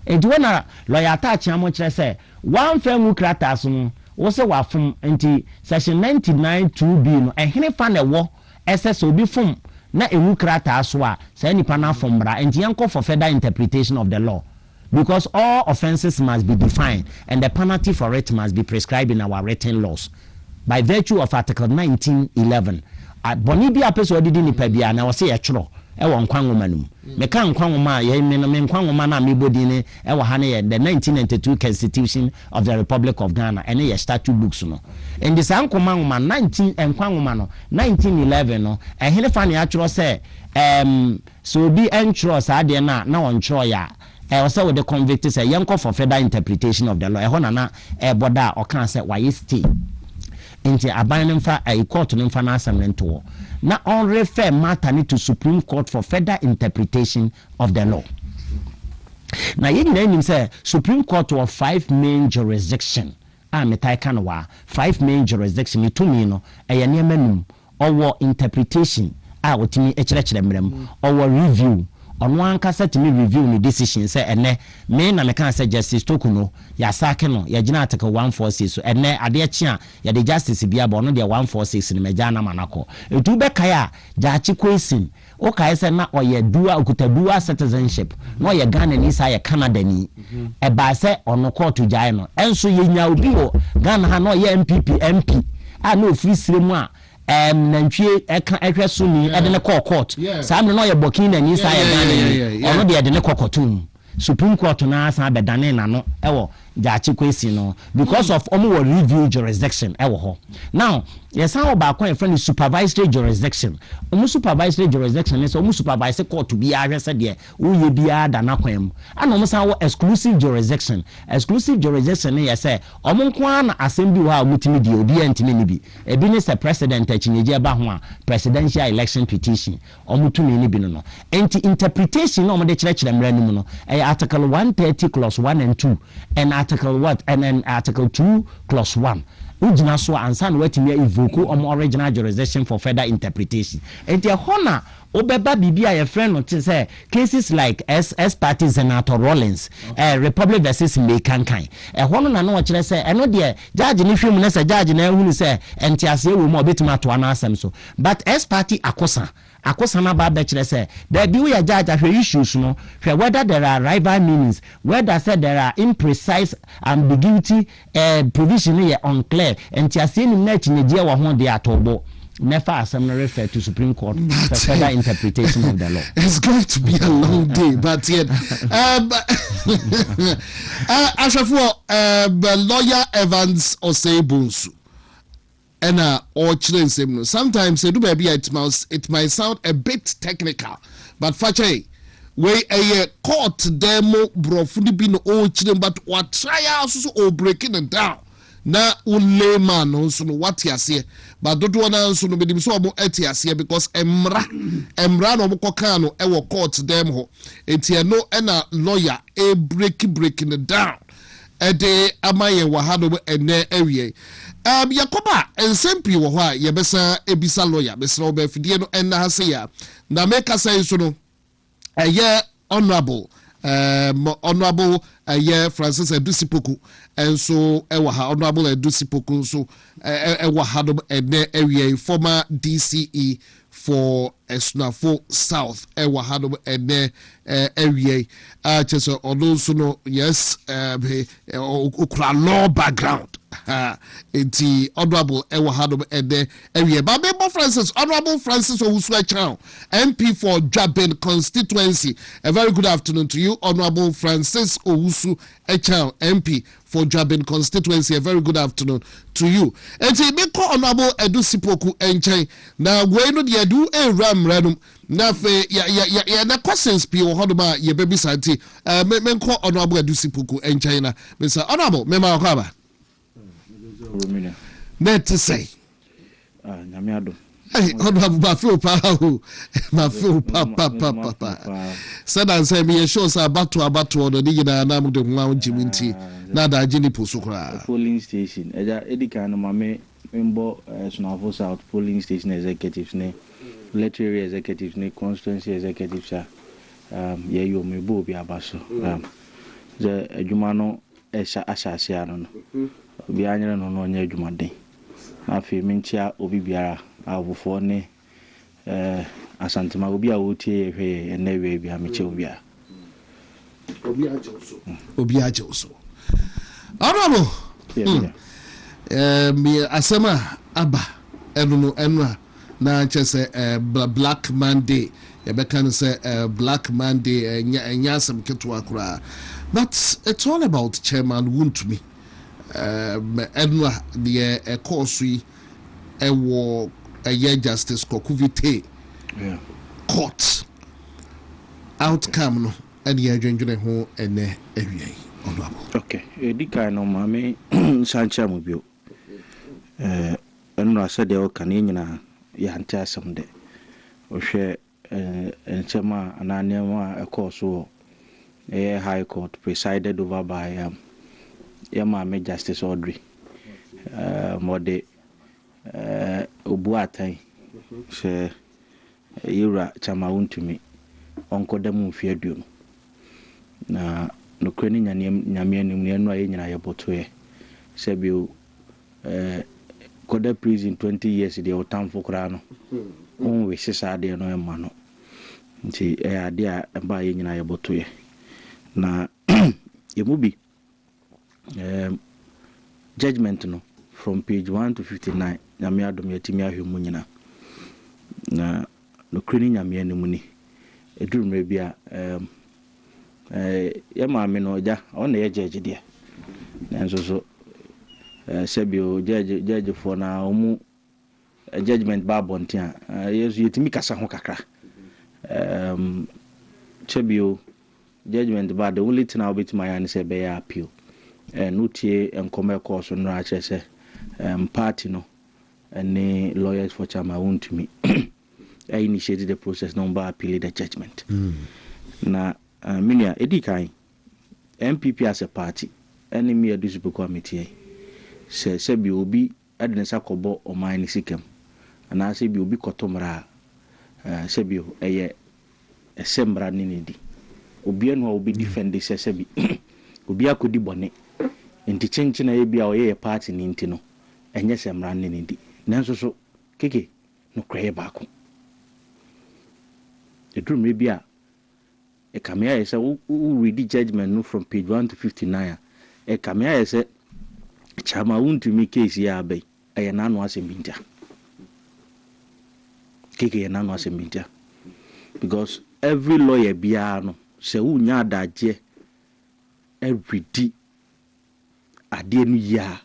And when a lawyer touch say one firm krataso was a from section 99 2B no and he found a war SSOB from na a krataso say any pana from bra and yanko for further interpretation of the law. because all offenses must be defined and the penalty for it must be prescribed in our written laws by virtue of Article 1911. Boni bi apeso odidi nipa bia na wose ye tworo e wo nkwanwoma num meka nkwanwoma ye me nkwanwoma na mebodi ne e wo ha ne ye the 1992 Constitution of the Republic of Ghana ene ye statute books no and this nkwanwoma 19 nkwanwoma no 1911 no ehene fa ne atworo se so bi entro sa de na on tworo ya also with the convict say yanko for further interpretation of the law na boda o kan say why stay into abandoning fa a court no fa na assemblento na on refer matter to Supreme Court for further interpretation of the law. Now you name say Supreme Court of 5 main jurisdiction metai kan wa 5 main jurisdiction to me no e nemanum or interpretation wotimi ekyerɛkyerɛ mrem or review on one cassette me review the decision say ene me na me kan say Justice Tokuno ya sake no ya gina article 146 so ene ade chia ya the justice bia bo no de 146 ni meja na manako etu be kaya jaachi question o kai say na oye dual okuta dual citizenship no ye Ghana ni sa ye Canada ni e ba say ono court jai no enso ye nya obi o Ghana ha no ye MP no free siremu a nantwie eka ehwe so ni ede ne court saa me no ye bokin na ni sa ye Ghana ono de ede ne kokotum Supreme Court na asa bedane na no ewo jaachi kwesi no because of omo review jurisdiction ewo ho now yes how ba kwa friend supervisory jurisdiction omo supervisory jurisdiction is omo supervise court bi ahwese de uye bia da na kwam ana omo san wo exclusive jurisdiction yes omo nko na assembly wa mutimi di obi antimi ni bi ebi ne se president achinyeje ba ho a presidential election petition omo tumi ni bi no enti interpretation no omo de kyerɛkyerɛ mra ni mu no article 130 clause 1 and 2 and article what and then article 2 clause 1 ujina so ansan watimi evoke original jurisdiction for further interpretation and the honor obeba bibia your friend no say cases like S party Senator Rollins Republic versus Mekankan hono na no kire say eno de judge ni hwemu na say judge na ehunu say entiase wo mo obetima to ana asem so but S party akosa na ba be kire say there be we judge ahwe issues no hwe whether there are rival meanings whether say there are imprecise ambiguity provision here unclear entiase ni na chinyeje wo ho de atobo never assembly refer to Supreme Court for further interpretation of the law. It's going to be a long day, but yet, lawyer Evans Osei-Bonsu, and or children same. Sometimes it might sound a bit technical, but fache we a court demo brofuni bin o children, but what try also or breaking it down. Na layman also no what you say but don't want to no be so about etiasie because emra no mokoka no e wo court dem ho etie no na lawyer e breaking it down e de amaye wa ha no ene awie yakoba ensempi wo ho a ye besa ebisa lawyer besa oba fidie no na ha se ya na make say so no honorable Francis Edusipoku and so honorable Edusipoku so area former DCE for Esnafo South area just also no yes law background enti honorable area Babebo Francis honorable Francis Owusu MP for Jabin constituency. A very good afternoon to you, honorable Francis Owusu MP for Jabin constituency. A very good afternoon to you. Enti me ko honorable Edusipoku enchen na we no de do e ram ranum na fe ya na questions bi wo hodoma ye baby santi me ko honorable Edusipoku enchen na me say honorable me ma ko aba net to say nyame ado hey honorable ma feel papa said and say me show say abato no ni na na mu de nwa njiminti na da agini posukra polling station eja edika no mame mbo Sunafo South polling station executives ne military executives ne constituency executives ye yo me bo bi abaso the adwuma no asase ano no obi anyere no no nya adwuma den afi mentia obi biara avufo ne asantema obi a wotie hwe enewe bi ameche obi a obi ajo Honorable. Asema aba enu na chese Black Monday can say Black Monday nyasem ketwa kura, but it's all about Chairman WONTUMI enu the course we ewo Justice Kwaku court outcome no and the adwendwene ho ene awie. Okay, edika no mame sancha mobio enu asa de o kan nyina ya hante asem de o hwe enchema ananema ekoso high court presided over by mame Justice Audrey mode obuatan se yura chama WONTUMI onko dem mfiaduo na no kwani nyame anim ne no aye nyina yeboto ye sebio koda prison 20 years de otamfo kra no on we sisa de no ema no nti ade a ba ye nyina yeboto ye na yemubi judgment no from page 1 to 59 nyame adom yatimi ahwemu nyina na no kwani nyame anim ni edurumre bia ya maame no ja on na judge dia nanso so sebio judge for na omu judgment ba bontia yesu yetimi kasa ho kakra sebio judgment ba the only thing about my hand say be appeal no tie enkoma course no a chese party no any lawyers for Chairman WONTUMI I initiated the process no ba appeal the judgment na minia edikan MPP as a party enemy adisubu committee se bi obi adensa kobo o man sikem ana se bi obi kotomra se bi eye esembra ni di obi enu obi defend se bi obi akodi bone enti chenche na ye bia o ye party ni enti no enye sembra ni di nanso so keke no kwaye baako edurumre bia e kamia yesa we read the judgment no from page 1 to 59 e kamia yesa Chairman WONTUMI case ya bay e na no asembintia keke na no asembintia because every lawyer bia no se unya adaje every di ade nu ya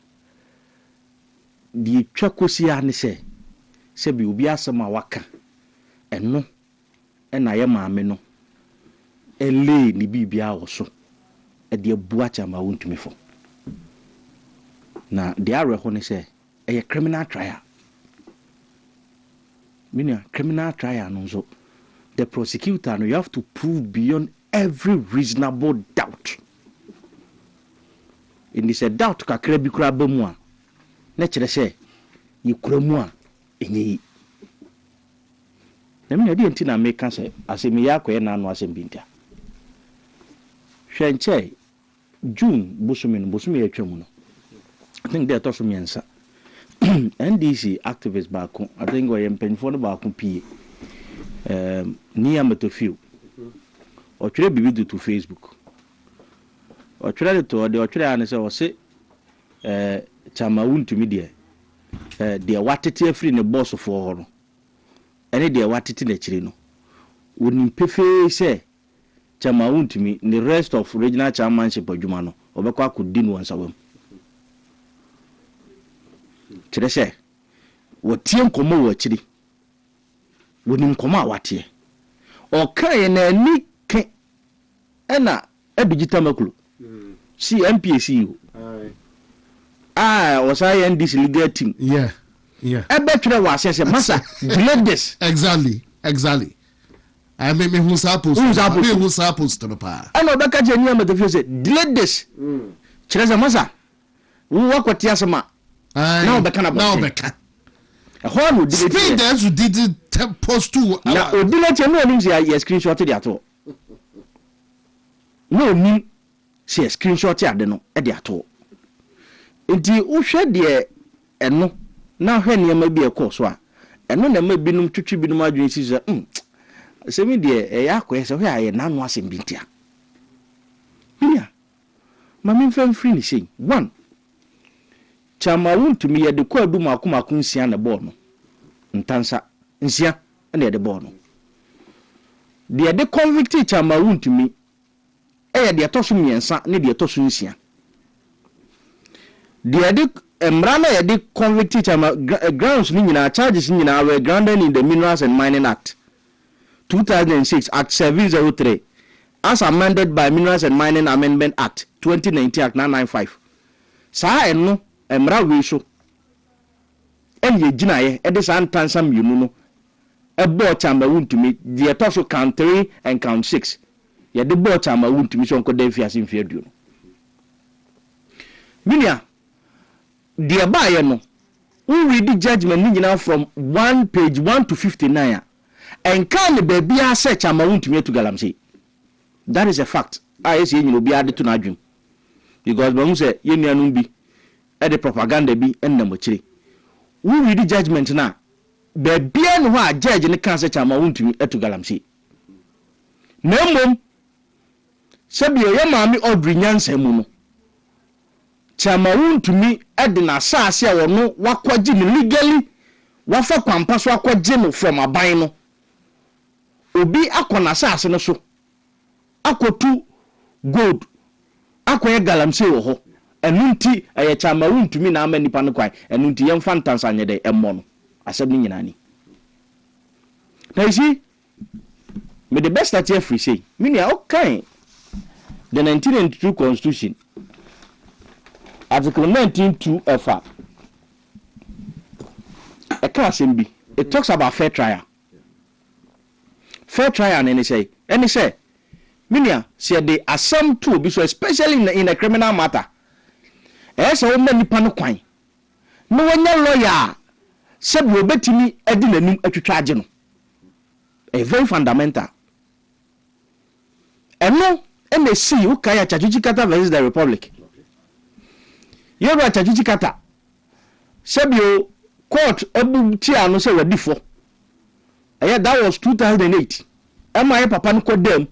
di twakosi ya ne se bi obi asema waka eno na ye maame no ele ni bibia woso e de bua Chairman WONTUMI fo na de are ho ne se e criminal trial minia criminal trial no so the prosecutor no you have to prove beyond every reasonable doubt in this doubt kakra bi kura ba mu a na kire se yi kura mu a enyi na minia de ntina make say asemi yakoye na anu asembintia hwenche June bosumi atwamu no I think they told me answer NDC activist back I think we empenfo no back pie near metofil or try bibi do to Facebook or try to the or try and say o say Chairman WONTUMI there they watete free ne boss for no any they watete na chire no woni pefe say Chairman WONTUMI the rest of regional chairmanship adwuma no obekwa akodi no ansawam kire se wotie nkomo wo akiri woni nkomo a watie o kan na ani ke ena digital makulu si MPAC was NDC legal team yeah ebe tire wa se masa delay this exactly I mean who supposed to pa ena obeka je ni amadafio se delay this kire se masa wo wakwati asema now beka ho no speed as you did post to na odile che no nim say ya screenshot de ato no nim say screenshot ade no e de ato enti wo hwe de eno na hwe ne ma bi e course a eno na ma binum twetwe binum adwen si say semi de e ya ko se hwe aye na no asembintia Mia, Mammy Fan Free say, one. Chama WONTUMI ye de kwa du maku nsia na ball no. Nkansah nsia na de ball no. De convict Chama WONTUMI de toso miensa ne de toso nsia. De emra na de convict Chama grounds ni nyina charges ni nyina were grounded in the Minerals and Mining Act 2006 Act 703 as amended by Minerals and Mining Amendment Act 2019 Act 995. Saa eno emra we so enye ginaye de sa Nkansah mienu no ebo Chama WONTUMI de toso count 3 and count 6 ye de bo Chama WONTUMI so nko de fiase mfie aduo no minia de ba ye no we read the judgment ni nyina from page 1 to 59 and can be bia say Chama WONTUMI to galamsey. That is a fact. I say you be added to na dwum because when say ye nuanum bi e de propaganda bi en na mochire. We read the judgment na be bia no a judge ne kan say Chama WONTUMI to galamsey. Na mom sabi ye maami Audrey Nyansa mu no Chama WONTUMI de na saase a wono wakwaji ne legally wafa kwampa so akwaji no from aban no obi akona saase no so akotu gold akoye galamsey wo ho enunti eye Chama WONTUMI na ama nipa no kwan enunti yemfa Nkansah anye de emmo no asem ni nyina ni na isi me the best that free say mini okay the 1992 constitution article 19(2) FR a class in B it talks about fair trial and any say minia say they assam to be so especially in a criminal matter so many pano kwan no one lawyer said we betimi edi nanum atwitwa age no a very fundamental eno ene see ukaya Kyeremanteng versus the Republic yero Kyeremanteng sebio court ebu tia no say wadi fo that was 2008 am papa no kodem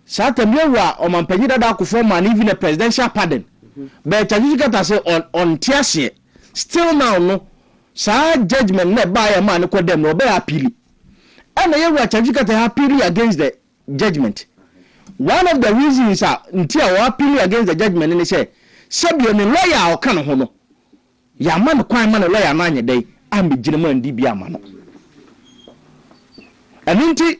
satem yero o mampanyi dada akufo man even a presidential pardon but Kyeremanteng say on tiase still now no sa judgment na ba ya man kodem no be appeal and yero Kyeremanteng appeal against the judgment. One of the reasons until appeal against the judgment and they say sebio ni lawyer o kan ho no ya man kwan man lawyer na anye dey am be ginema ndi bia ma no aninti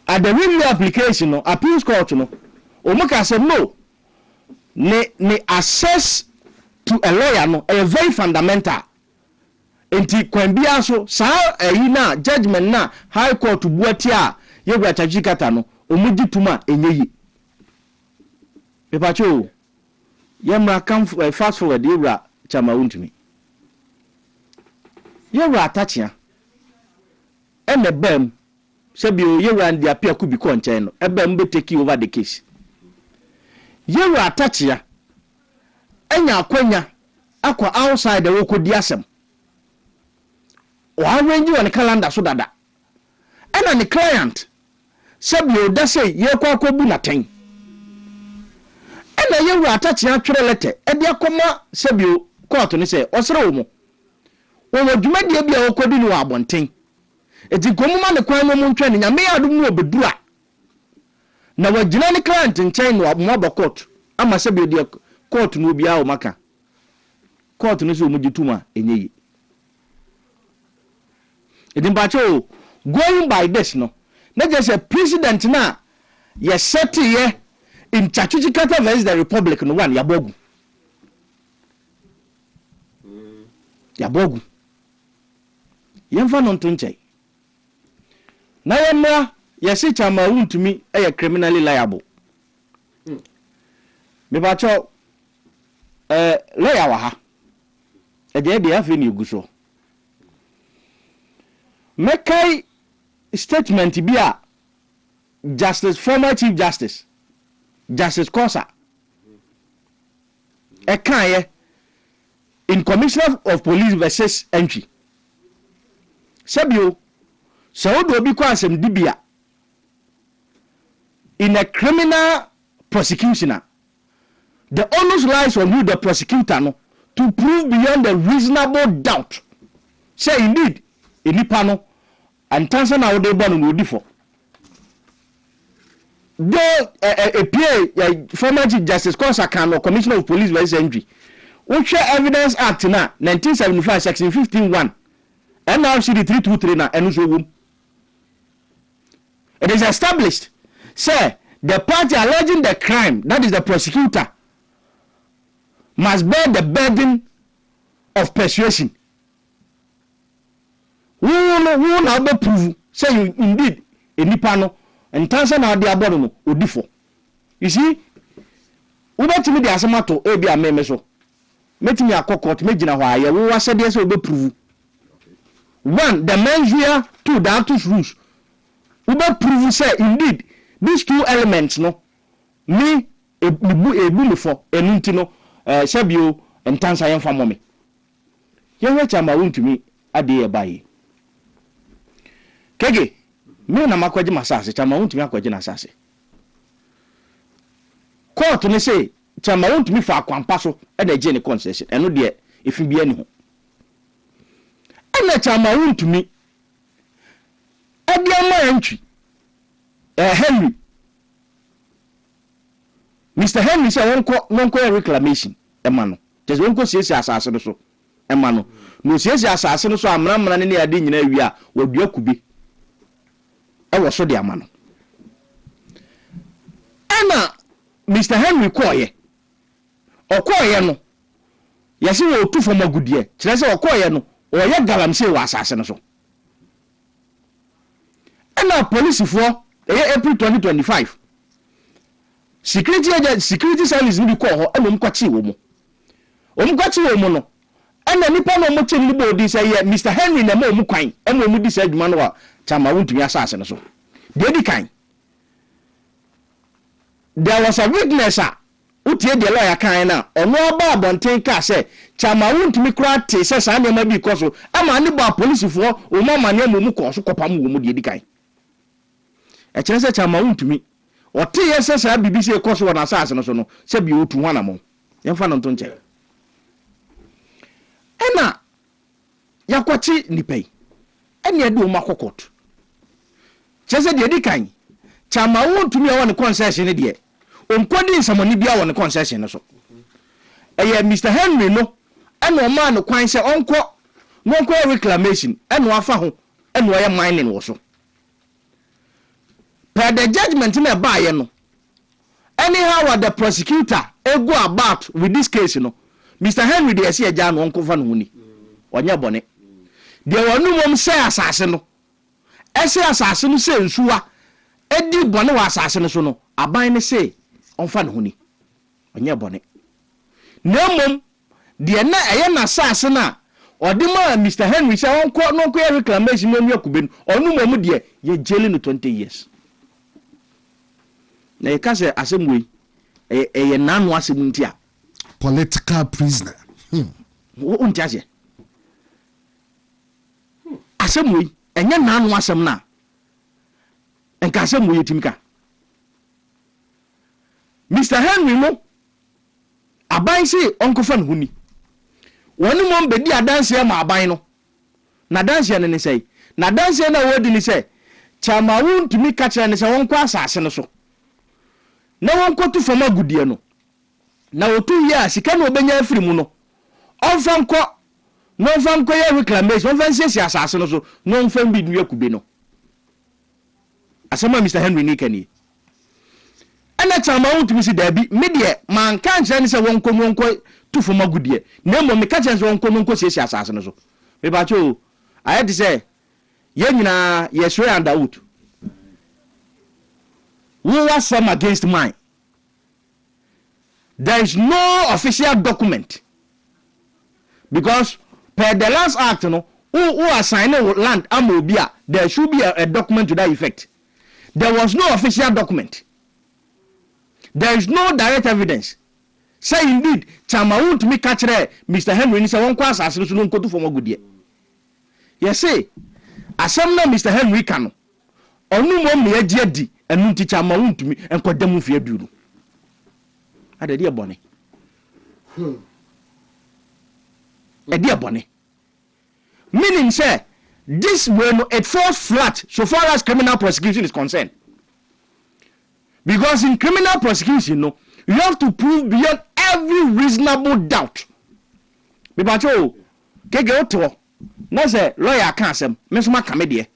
at the review application no appeals court no o maka say no ne access to a lawyer no a very fundamental enti kwan bia so sa na judgment na high court buati a yegwa Kyeremanteng no omuji tuma enyeyi pepacho yemra come fast forward yewra Chama WONTUMI yewra atachia ene bem sebio yewra ndi apia ku bi ko nchen no ebem be take over the case yewra atachia enya akwanya akwa outside the wokodi asem o arrange on calendar so dada ena ni client sebio da say ye kwa akobu na ten ena yewra atachia twere letter e de akoma sebio court ni say osere wo mo wo dwumadie bia wokodi ni wa abonten eti komuma ne kwan mo ntwe ne nyame adum no bedura na wagina ne client nchen no mo ba court ama sebio de court no bia o maka court no so mo gituma enyeyi edi bacho going by this no na just a president na ye set ye in Kyeremanteng versus the Republic no one yabogu yemfa no ntonche na yemra ye se Chama WONTUMI e criminally liable me bacho lawyer wa ha e de afi ni oguso mekai statement bi a former chief justice Kosa e kan in commissioner of police versus entry sebio so do bi kwa asem dibia in a criminal prosecution, the onus lies on you, the prosecutor, no, to prove beyond a reasonable doubt. Say indeed, in the panel, and Nkansah now they born will differ. Though a PA, former Chief Justice Kwaku or Commissioner of Police Vice Entry, which Evidence Act now 1975 Section 15(1), and now CD 323 now and also it is established. Say the party alleging the crime, that is the prosecutor, must bear the burden of persuasion. Who will now be prove say you indeed a nipano and Nkansah now they are born or differ. You see, Uber to me the asamato ebi a memeso. Met me a court, Majina why we was said yes will be prove. One, the mens rea, two, the actus rules. Uber prove say indeed these two elements no me a boom for a nintino Sabio and Nkansah and family. You watch am WONTUMI ade buy. Kege me na makwaje masase chama WONTUMI akwaje na asase. Court ne say chama WONTUMI fa akwampa so e na je ne concession eno de efi bia ni ho. Ena chama WONTUMI ade ama entry Henry Mr. Henry say wonko reclamation emano just wonko siesie asase no so emano no siesie asase no so amra ne ade nyina wi a wadua kube ewo so de amano ana Mr. Henry koye okoye no yesi wo tu fo magudie kire se okoye no oye galamse wa asase no so ana police for April 2025 security service ni ko ho emom kwachi wo mo omkwachi wo mo no ana nipa no mo cheni bodi say Mr. Henry na mo kwan emom di say adwuma no wa chama WONTUMI asase no so de di kan there was a witness utie de lawyer kan na ono aba abonten ka say chama WONTUMI kra te say sa na ma bi ko so ama ni ba police for o ma mane emom ko so kopam wo mo de di kan e kire say chama WONTUMI ote yesa sa BBC ekoso wona asase no so no se bi otu hwana mo yemfa no nto nche ena yakwachi nipai ene ade o makokot chese de di kan chama WONTUMI a wona concession ne de onkodi nsamoni bia wona concession no so eye Mr. Henry no ena o ma no kwan se onko reclamation ena afa ho ena o ye mining wo so. Per the judgment in a buy no. Anyhow, the prosecutor go about with this case, you know. Mr. Henry de see a jan uncle van huni. Onya bone. There were no mom say assassin. Ese assassin say nsuwa. Edi bone wa assassin so no. Aban ne say on fan huni. Onya bone. No mom de na eye na assassin na. Odi ma Mr. Henry say on court no reclamation no yakube. Onu mom de ye jail no 20 years. Na yekase asemwe eye nanu asemuntia political prisoner wo ntiase asemwe enye nanu asem na enka asemwe yetimika Mr. Henry no aban si onkofa no huni woni mo mbedi adanse ma aban no na danse ne sei na danse na wodi ni sei chama WONTUMI ka kire ne sei wonko asase no so na wonko tu fama gudie no na otu ya sika na obenya afiri mu no onfanko ya reclamation onfanse asase no so no onfam bi nua kube no asema Mr. Henry ni kani ana chama WONTUMI si dabi medie man kan kire ne se wonko tu fama gudie na mo me ka kire se wonko siesie asase no so me ba cho I had say ye nyina ye swear under oath who was some against mine. There is no official document because per the last act, no, who assigning land amobia, there should be a document to that effect. There was no official document. There is no direct evidence. Say indeed, chama WONTUMI catch Mr. Henry ni say won kwa asase so no nkotu for mo gudie. Yes say, asem na Mr. Henry kano. Onu mo me agi enu teacher ma wontumi enkodam fie duru adade e bone edi abone meaning say this when it falls flat so far as criminal prosecution is concerned, because in criminal prosecution you have to prove beyond every reasonable doubt. Bibacho kege oto na say lawyer kan asem me so maka me de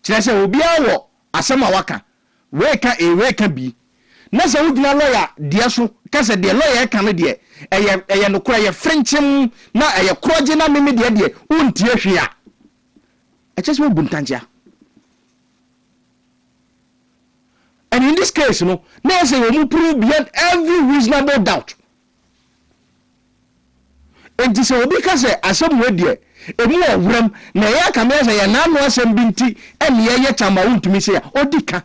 kire say obi awo asem awaka we ka bi na say udina lawyer de so ka say de lawyer kan de eye no kura ye frenchim na eye kroje na me de untie hwea I just want buntantia. And in this case, now say we prove beyond every reasonable doubt. And this will because as some way there, a more room, na ya kamera say na no asem binti, and ye chama wontumi say odika.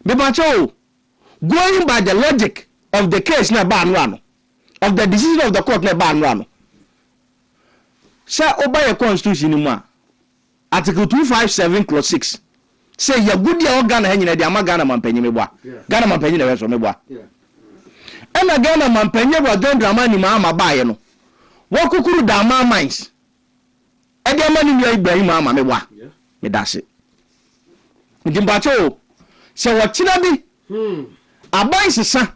Bebacho, going by the logic of the case na ban of the decision of the court na ban say obey your constitution mu article 257 clause 6 say ya good ya organ ha nyina de ama Ghana mampanyi meboa Ghana mampanyi na weso meboa ena Ghana mampanyi bwa don drama ni ma baye no wokukuru da ma mines e de ma ni mi Ibrahim ama meboa me dase ndimbacho say watina bi abai sesa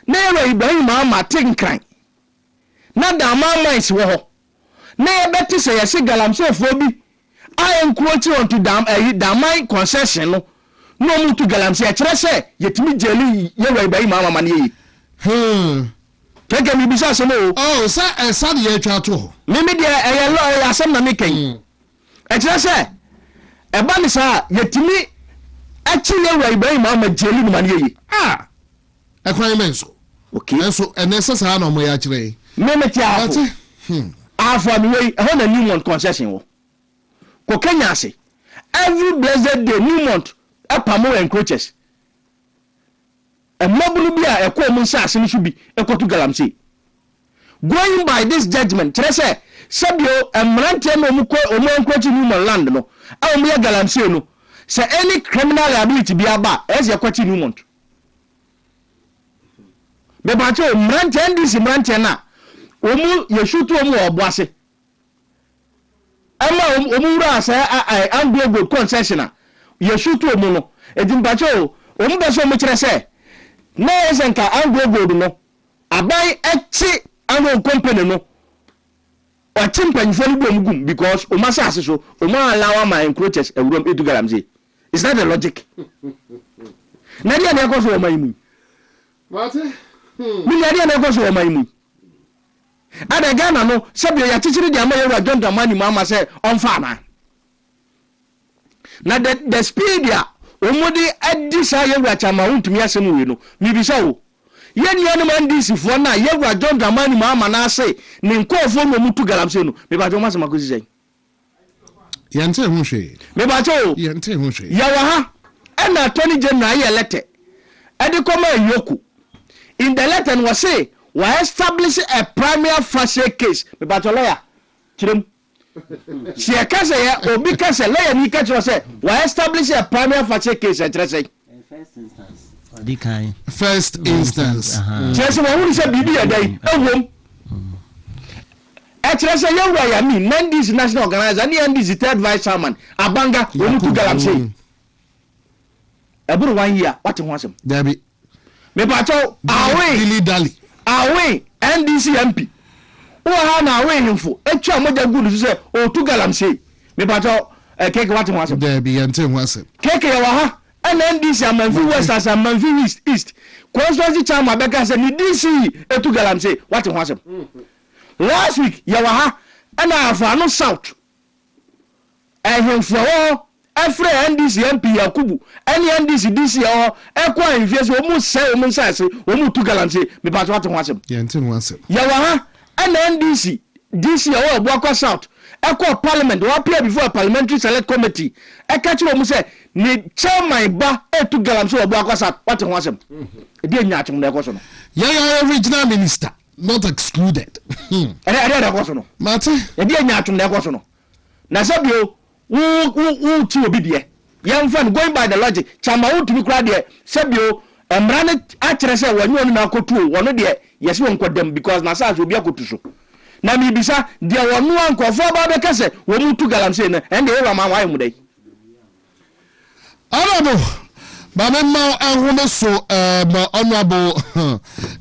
na era Ibrahim ama tenkran na da ma mines wo ho na yebeti say yesi galamsey fobi I quote on to damai concession no mu to galamsey kire say yetimi jeli yewe bai mama mane kege mi bisa se mo sa de ye twa to me de eye lo asem na me kan kire say e ba ni sa yetimi achi yewe bai mama jeli no mane yi e kwan men so okay so enese sa na mo ya kire me ti afo afọ mi wey ho na Newmont concession wo ko Kenya ase every blessed day Newmont apamo encroaches e mobulu bi a ekọ mu nsa ase ni so bi ekotu galamsey going by this judgment kire say sabio emrante no mu ko omo encroach Newmont land no a omo ya galamsey no say any criminal liability bi aba eze ekwachi Newmont be ba cho emrante ndisi emrante na omu yeshutu omu obuase ama omu ra asa anglo concession yeshutu omu no edimbacho omu beso omu kire se na ezenka anglo no abai echi anglo company no o chimpanyfo no bom gum because o masa ase so o ma allow my encroaches ewurom edu galamsey. Is that the logic? Na dia na ekoso o mai mu what mi na dia na ekoso o mai mu ada Ghana no sabia ya chichiri di ama yewura John Dramani mama say onfa na the speed ya omudi adi sa yewura chama wontumi asem we no mi bisa wo yeni man disifo na yewura John Dramani mama na say ne nkofo no mutu galamsey no me ba jo masema ko sisai yente hu hwe me ba jo yente hu hwe ya wa ha na Attorney General ye letter edi koma yoku in the letter was say we establish a primary facie case me ba lawyer kirem si e ka say obi ka say lawyer ni ka say we establish a primary facie case e tire say first instance odi kan first instance Jesus we hu say bibi e dai ewom e tire say yewura ya mi Nandis national organizer and this third vice chairman abanga we to galamsey eburu 1 year what you want him dabi me ba awe dilly dally awe NDC MP o ha na awe himfo etwa moja gudu se o tu galamsey me ba keke what you want him dabi yente hu asem keke ya wa ha NDC amanfi west as amanfi east constituency chairman beka se ni DC etu galamsey what you want him last week ya wa ha na afano south himfo Every NDC MP Yakubu, any NDC DC or Equa invest omu say omu sase omu tu galamsey me pass what want him. Yente hu asem Yawa and NDC DC or Bwakwa South Equa Parliament or appear before a parliamentary select committee. E catch omu say ni chairman ba tu galamsey or Bwakwa South what want him. E dey nya chum na ekoso no. Yeah, original minister not excluded. E dey ekoso no. Mate e dey nya chum na ekoso no. Na sabio wo ti obi de yɛn fan going by the logic chama wo tumi kura de sebio emra ne akyerɛ sɛ wɔnyɛ ɔno na akotu wɔno de yɛse wɔn kodam because na sa obi akotu so na mi bisa de wɔno ankɔfo ba be kase wo mu tu galamsey na ɛnde ɛwa ma wa mu dai Honorable Bamema Ahome so honorable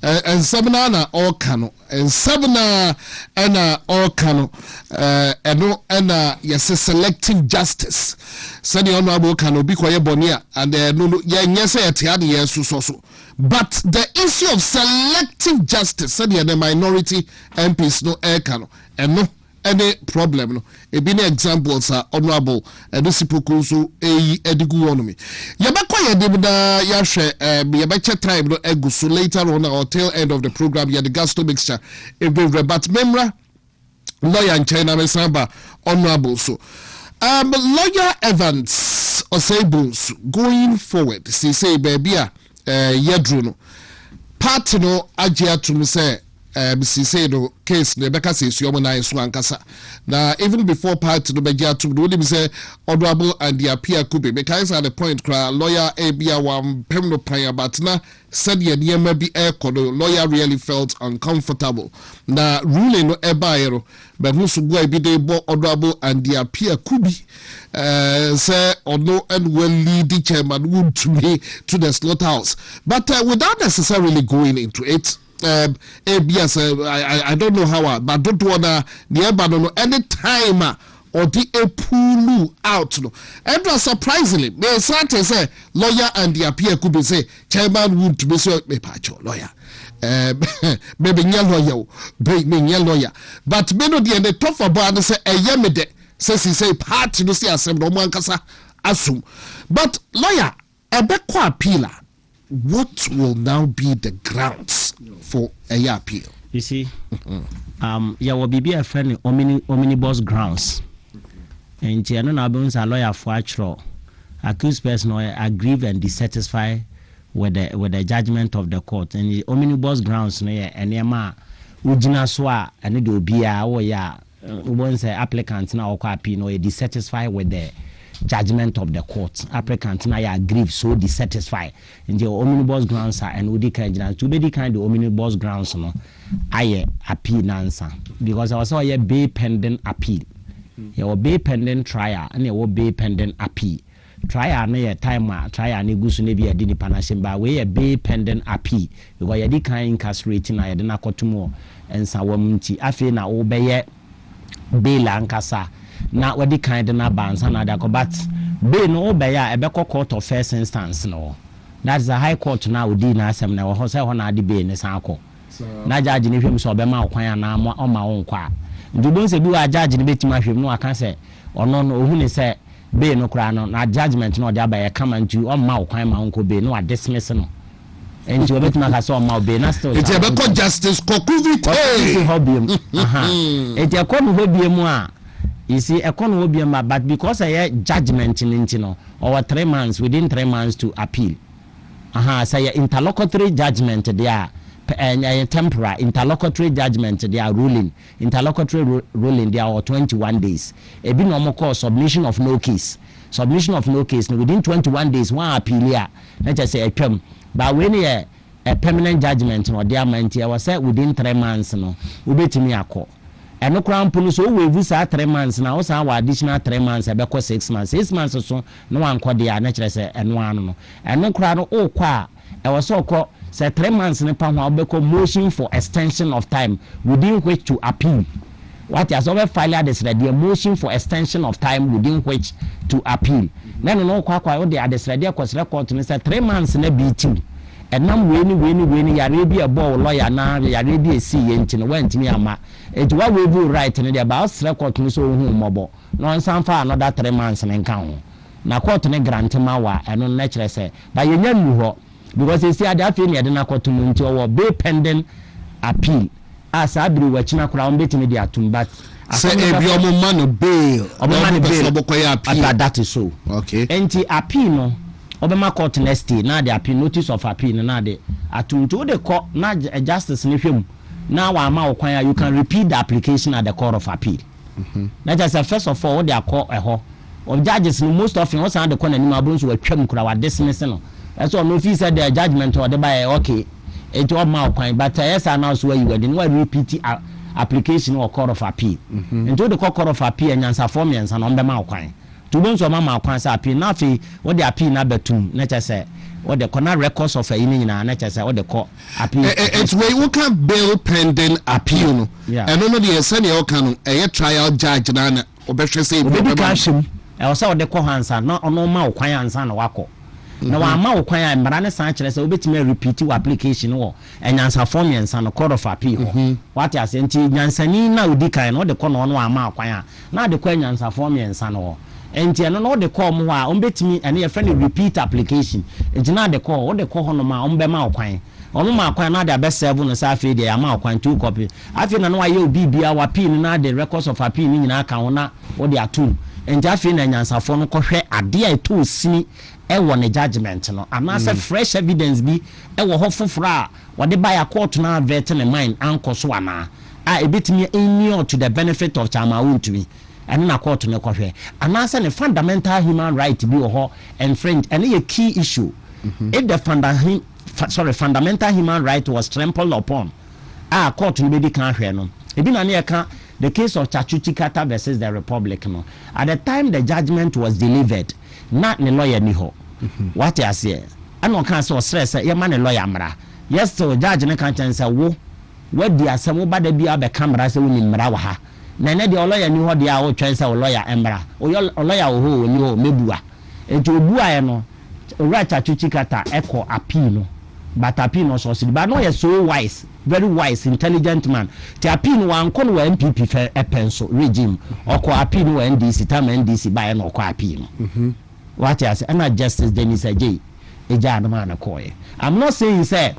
and Sabana or Kano and Sabana and or Kano and yes selective justice. Said the honorable Kano be quiet bonia and no yes so. But the issue of selective justice said the minority MPs no air Kano and no any problem no e be examples are honorable edisipoku so edigu wonomi yabakwa yedibda yahwe yabache tribe no egu so later on or tail end of the program ya the gasto mixture but memra lawyer in China mesamba honorable so lawyer Evans Osebuns going forward say baby yedru no party no agya to me say say no case the Becca says you na so Nkansah na even before part no begya to do say honorable and the appear could be because at the point cry lawyer abia one permanent prayer but na said ye near be air lawyer really felt uncomfortable na ruling no ebaero but no so go be dey honorable and the appear could be say or no and will lead the chairman WONTUMI to the slaughterhouse but without necessarily going into it ABS, I don't know how, but don't wanna nearby no any time or the pull out no. And surprisingly, they started say lawyer and the appear could be say chairman WONTUMI so me pacho lawyer. Maybe lawyer, lawyer. But me no the top for bar say yemede says he say party no see assembly no Nkansah assume. But lawyer ebe kwa appeal. What will now be the grounds for a appeal? You see, yeah, will be a friend omnibus grounds. And I know now a lawyer for actual accused person or aggrieved and dissatisfied with the judgment of the court. And the omnibus grounds, and Yama Ujina Swa and it will be a once applicant now or dissatisfied with the judgment of the court. Applicant now aggrieved so dissatisfied in the omnibus grounds and would to be the kind of omnibus grounds no I appeal answer because I was saw a bay pending appeal. Your bay pending trial and your bay pending appeal. Trial near time trial negus maybe a dini panashim by way a bay pending appeal because you did kind incarcerating I did not got to more and so I feel now obey bail Nkansah. Na wadi kind na bansa na da but be no obeya ebeko court of first instance no that's the high court now di na asem na ho say ho na ade be ne san ko na judge ni hwem so obema okwan na o ma won kwa ndubon se bi wa judge ni betima hwem no aka say ono no ohu ni say be no kra no na judgment no de abaye kama ntu o ma okwan ma won ko be no wa dismiss no enti obetima ka say o ma be na still enti ebeko justice Kwaku hobiem enti akono hobiem a you see, economy but because I judgment in or 3 months within 3 months to appeal. Say interlocutory judgment there and temporary interlocutory judgment they are ruling. Interlocutory ruling there are 21 days. A bit normal cause submission of no case. Submission of no case within 21 days one appeal here. Let's just say a term. But when a permanent judgment or their mind I was said within 3 months no ubetimi akọ. And no crown police we visa 3 months now, also our additional 3 months, about 6 months. 6 months or so, no one called the natural say and one. And no crown oh qua. I was so called say 3 months in a pound motion for extension of time within which to appeal. What has over filed is that the motion for extension of time within which to appeal. Then no qua the other side was record to say 3 months in a beating. And now when you be a ball lawyer now you be a see and went me ama it what we do right in the about record me so mobile no some for another 3 months and count na court ne grant ma and no natural say but you know because you see that thing you didn't court to or be pending appeal as I do watching a crown bit me the but say a man bail that is so okay anti appeal no Obama court next day now the appeal notice of appeal na de atunto the court na justice ni hwem now ama okwan you can repeat the application at the court of appeal. That is first of all they are called of judges no most often what's on the corner ni mabun so atwam kura wa dismiss no so no fee said the judgment or the by okay it all my point but yes I now so you were then repeat application or court of appeal into the court of appeal and answer form and on the mouth kwan to bon so mama kwan say appeal na fi what the appeal na betum na che say what the corner records of any na che say what the court appeal it's where you can bail pending appeal no and no the senior can a trial judge na obehwe say obi ka hwem e wo say what the court answer na ono ma kwan answer na wako na wa ma kwan ya mbara ne san kire say obetime repeat application wo enyansa form yensa no court of appeal what you say nti nyansani na odi kan no de ko no no ama kwan ya na de ko enyansa form yensa no enti eno no de ko mo a ombetimi ene ye friend repeat application enti na de ko ho no ma ombe ma kwan omo ma kwan na de be serve no sa afi de ya ma kwan 2 copy afi na no wa ye obi bia wa pin na de records of appeal ni nyina kan na wo de atum enti afi na enyansa form no ko hwe ade a to sini ewo ne judgment no anase fresh evidence bi ewo ho fofora wode ba ya court na vet ne mind ankoso ana a ebetimi any to the benefit of chama wontumi and na court ne kohwe anase ne fundamental human right bi ho infringe and a key issue if the fundamental human right was trampled upon a court ne be kan hwe no ebi na ne ka the case of Chachuchikata versus the Republic no at the time the judgment was delivered not the lawyer ni ho what you say I no can so stress ye man the lawyer mra yes so judge ne kan chan say wo di asem ba da bia be camera say woni mra wa ha na ne de lawyer ni ho de a wo twan say lawyer emra o lawyer wo ho ni ho mebua enti obua ye no owura Chachuchikata eko appeal no but appeal no so but no yes so wise very wise intelligent man ti appeal no wan kono wa MPP fe epenso regime oko appeal no NDC tam NDC ba na oko appeal no what you say na justice Dennis Ajay eja na man akoye I'm not saying say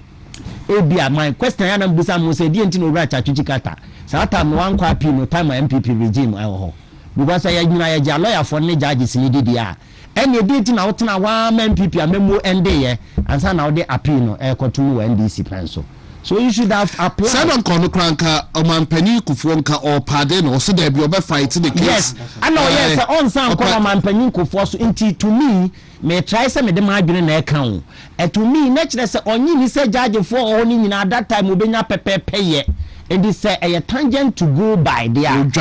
ebia my question ya na mbusa mo say die ntino owura Chachuchikata sa tam wan ko appeal no time MPP regime ho because ya nyina ya ja lawyer for ne judges ni didi a ene date na wotena wa MPP amemo ende ye ansa na wode appeal no ekotunu wa NDC penso so you should have applied. Sadon kono kranka omanpani kufuo nka or pardon or so there be obe fight the case. Yes. I know yes on san kono omanpani kufuo so into to me me try say me dem adwene na eka ho. To me naturally say onyi ni say judge for oni nyina at that time obenya pepepe ye. And this say a tangent to go by there. And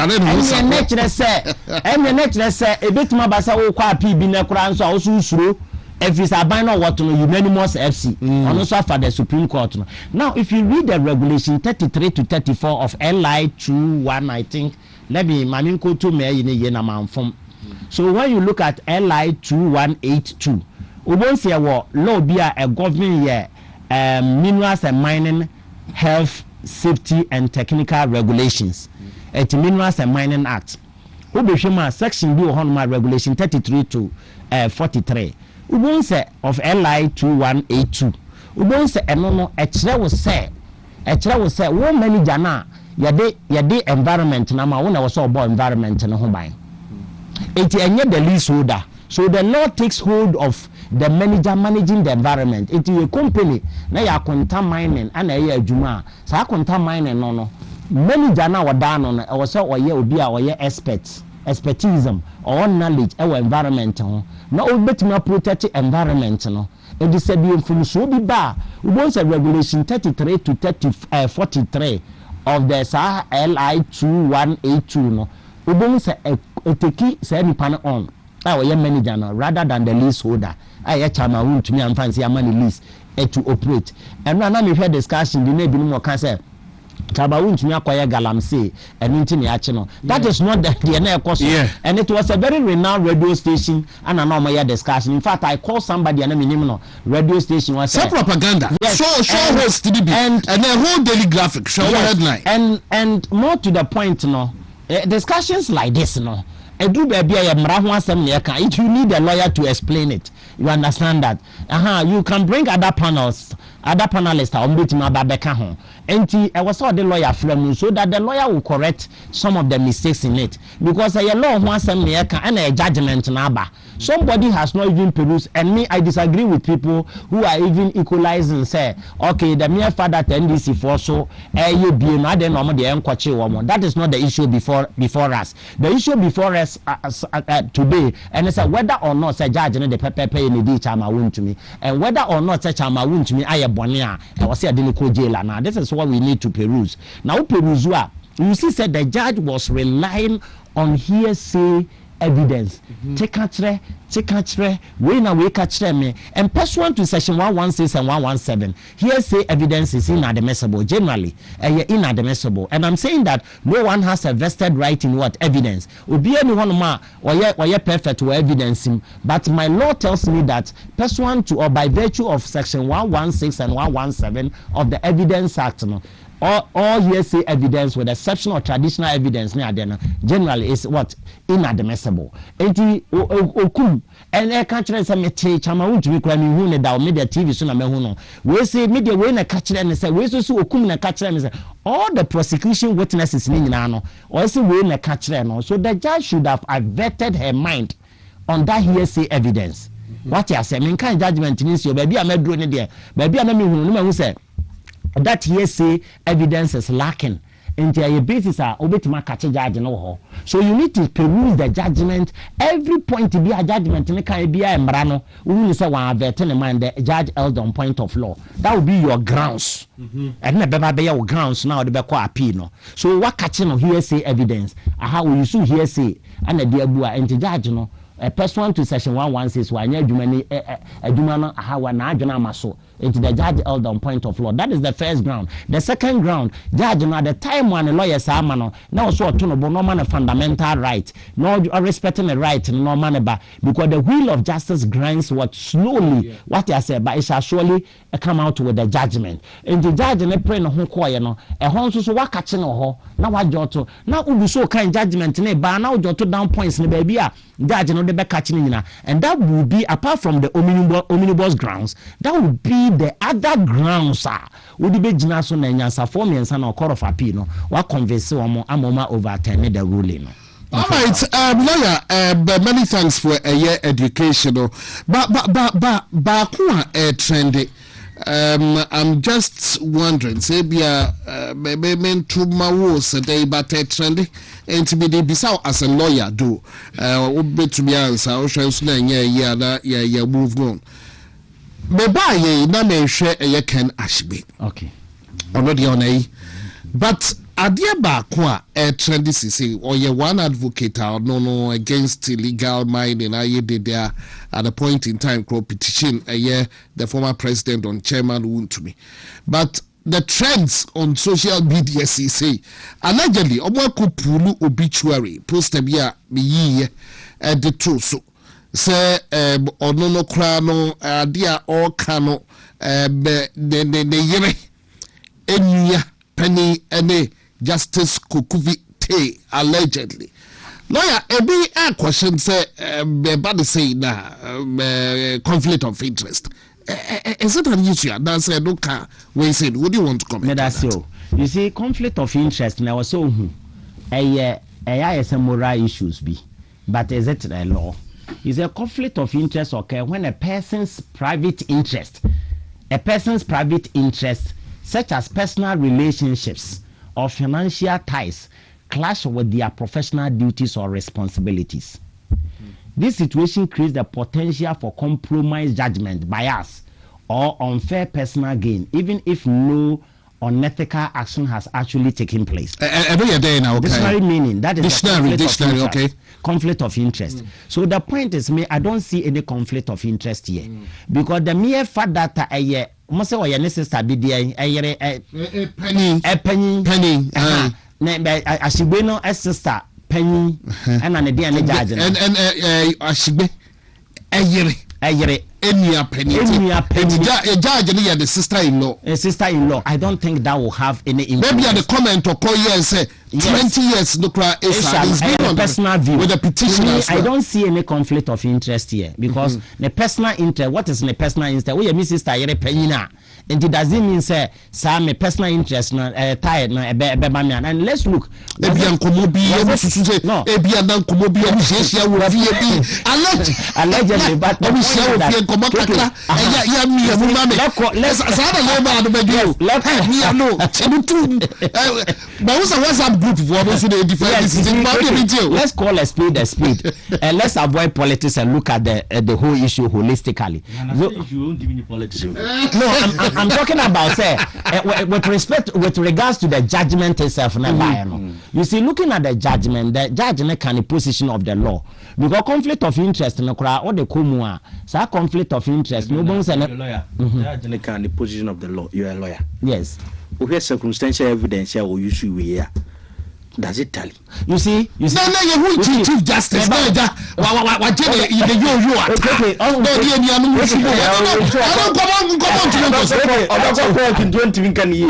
naturally say a bit more basa wo kwa PB na kura nso a so usuro if it's a binary what no unanimous FC and also for the Supreme Court. Now if you read the regulation 33 to 34 of LI 21 I think let me maninko to me ye na manfom. So when you look at LI 2182 we won't say what law be a government here minerals and mining health safety and technical regulations at Minerals and Mining Act. Ubeshima section B of regulation 33 to 43. Ubon say of LI 2182. Ubon say enono echre wo say wo manager na yade environment na ma wona wo so bo environment no ho ban. Eti enye the leaseholder. So the law takes hold of the manager managing the environment. It is a company na ya konta mining ana ya adwuma sa konta mining no manager na wada no e wo se oye obi a oye expertism or knowledge our environment ho na obetuma protect environment no e dey say bi so bi ba we want say regulation 33 to 43 of the LI 2182 no we want say eteki say ni pan on I was manager now rather than the leaseholder. I chama wontumi amfansi amani lease to operate. And now me hear discussion the neighbor no can say chama wontumi akoye galamsey and ntini ache no. That is not the na ekoso. And it was a very renowned radio station and an normal discussion. In fact I called somebody and me name no radio station was say propaganda. Yes, show host to be and a whole daily graphic show headline. And more to the point no discussions like this no edu baby ya mra ho asem ne ka you need a lawyer to explain it. You understand that? You can bring other panels other panelists are between Babeka home. And I was saw the lawyer from so that the lawyer will correct some of the mistakes in it. Because a law wants and a judgment naba. Somebody has not even perused, and me, I disagree with people who are even equalizing, say, okay, the mere fact that NDC for so, you be another normal, that is not the issue before us. The issue before us today, and it's whether or not say judge the pepper pay in the chama WONTUMI, and whether or not say chama WONTUMI, I bonia, I was here delinquent jail. Now, this is what we need to peruse. Now, peruse, you see, said the judge was relying on hearsay evidence. Take a we na we catch me and pursuant to section 116 and 117 hearsay evidence is inadmissible generally inadmissible, and I'm saying that no one has a vested right in what evidence obi anyone ma or perfect or evidence him, but my law tells me that pursuant to or by virtue of section 116 and 117 of the Evidence Act, all hearsay evidence with exception of traditional evidence generally is what inadmissible. Okum and I catch them say me chama WONTUMI kwa mi hu ne da media TV so na me hu no we say media we na catch them say we so okum na catch them say all the prosecution witnesses ni nyina no or say we na catch them no, so the judge should have averted her mind on that hearsay evidence. What you say me kan judgment ni so baby amedro ne de baby am me hu no me hu say that hearsay evidence is lacking. Into your basis are obetima catch judge no ho. So you need to peruse the judgment. Every point to be a judgment in can be a mrano. We say one vetting mind the judge held on point of law. That will be your grounds. And never be your grounds now the be appeal no. So what catching of hearsay evidence? How will you sue hearsay and the dear bua and judge no pursuant to section 116 why adwuma how na adwena maso into the judge held on point of law. That is the first ground. The second ground, judge at the time when the lawyers are man now so to no man a fundamental right, no respecting the right no man because the wheel of justice grinds what slowly what I say, but it shall surely come out with the judgment. And the judge and pray no ho ko ye no e ho so what catching no ho na wa joto na ubu so kind judgment ne ba na joto down points ne baby a judge no de be catching nyina, and that will be apart from the omnibus grounds, that would be the other grounds would be jina so na Nkansah for me and son or court of appeal no what convince amoma overturn the ruling. All right, lawyer, many thanks for a year educational, but trendy. I'm just wondering, say be meant to my was a day, but trendy, and to be the bisau as a lawyer do. Would to be answer, or shall yeah, move on. Maybe na me share a can ashbe. Okay. Already on a but adia ba kwa trendy say or ye one advocate or no against illegal mining I did there at a point in time called petition a year the former president on chairman WONTUMI. But the trends on social media say allegedly omwa pulu obituary post bia me ye the two so say ono no kra no adia all kano ne yere enya penny ene Justice Kukuvi Te allegedly. Lawyer, a question say body say na conflict of interest. Is it an issue? That's a look we said. What do you want to comment? That's so. You see, conflict of interest now so some moral issues be, but is it a law? Is a conflict of interest occur when a person's private interest, such as personal relationships or financial ties, clash with their professional duties or responsibilities. This situation creates the potential for compromised judgment, bias, or unfair personal gain, even if no unethical action has actually taken place. Every day now, okay. Dictionary meaning, that is dictionary, okay. Conflict of interest. So the point is, I don't see any conflict of interest here, because the mere fact that must say your sister be there penny ashibeno a sister penny and an idea and ashibe ayere enya penny judge and the sister-in-law. I don't think that will have any impact. Maybe at the comment or call here say 20 years look like is on personal view with the petition. I don't see any conflict of interest here because the personal interest, what is the personal interest? We are sister ayere penny na and it doesn't mean say some personal interest no tired no and let's look ebian komobi say ebian dan komobi share wo vie allegedly but we share wo vie komokaka ya mi e mu mame let's sada leba do begio me no chibutu but what's a WhatsApp group for those who defend this let's call a spade and let's avoid politics and look at the whole issue holistically. You won't give me politics. No, I'm talking about say with regards to the judgment itself. You see, looking at the judgment can the position of the law because conflict of interest no kra or the komua so conflict of interest no one say lawyer. Judge can the position of the law. You are a lawyer. Yes. Okay, circumstantial evidence or you see we here. Does it tally? You see no you chief justice no ja wa je the yo okay no dey ni anu I don't come on to 20 can you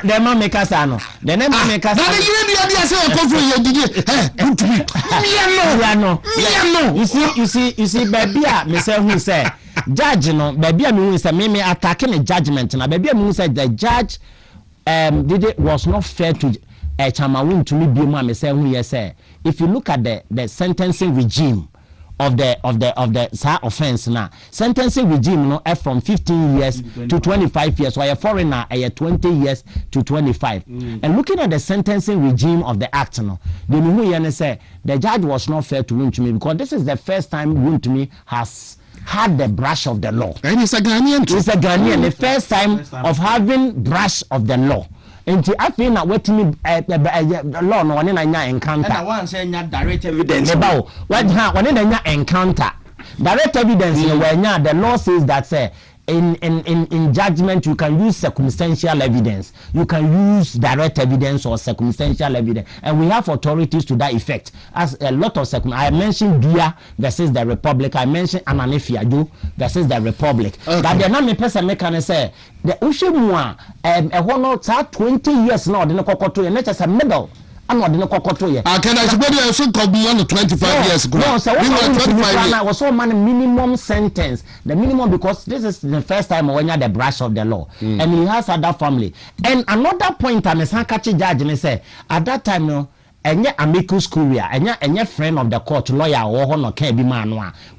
the man make us ano the name make us that you dey say come from your DJ you see baby a me say who say judge no baby a me say me attacking the judgment na baby a me say the judge was not fair to Chama to me be me say who yes say if you look at the sentencing regime of the offense now sentencing regime no from 15 years to 25 years or a foreigner 20 years to 25 and looking at the sentencing regime of the act no the who say the judge was not fair to WONTUMI because this is the first time WONTUMI has had the brush of the law. And it's a Ghanaian too. It's a Ghanaian, the first time of having brush of the law. And I feel that what me the law no one in encounter. And I want say direct evidence. About what one in encounter. Direct evidence when the law says that say in judgment you can use circumstantial evidence, you can use direct evidence or circumstantial evidence, and we have authorities to that effect. As a lot of I mentioned Gia versus the Republic, I mentioned Ananifiado versus the Republic. Okay. But the name person make can say the Ushimwa a 20 years now the Kokoto and that's a medal. I'm not in a cocoto yet. Can I suppose you should come beyond 25 years ago? No, so what was so many minimum sentence. The minimum because this is the first time when you have the brush of the law. And he has other family. And another point I'm a Sankachi judge and say at that time no and yet amicus curia and your friend of the court lawyer or no can be man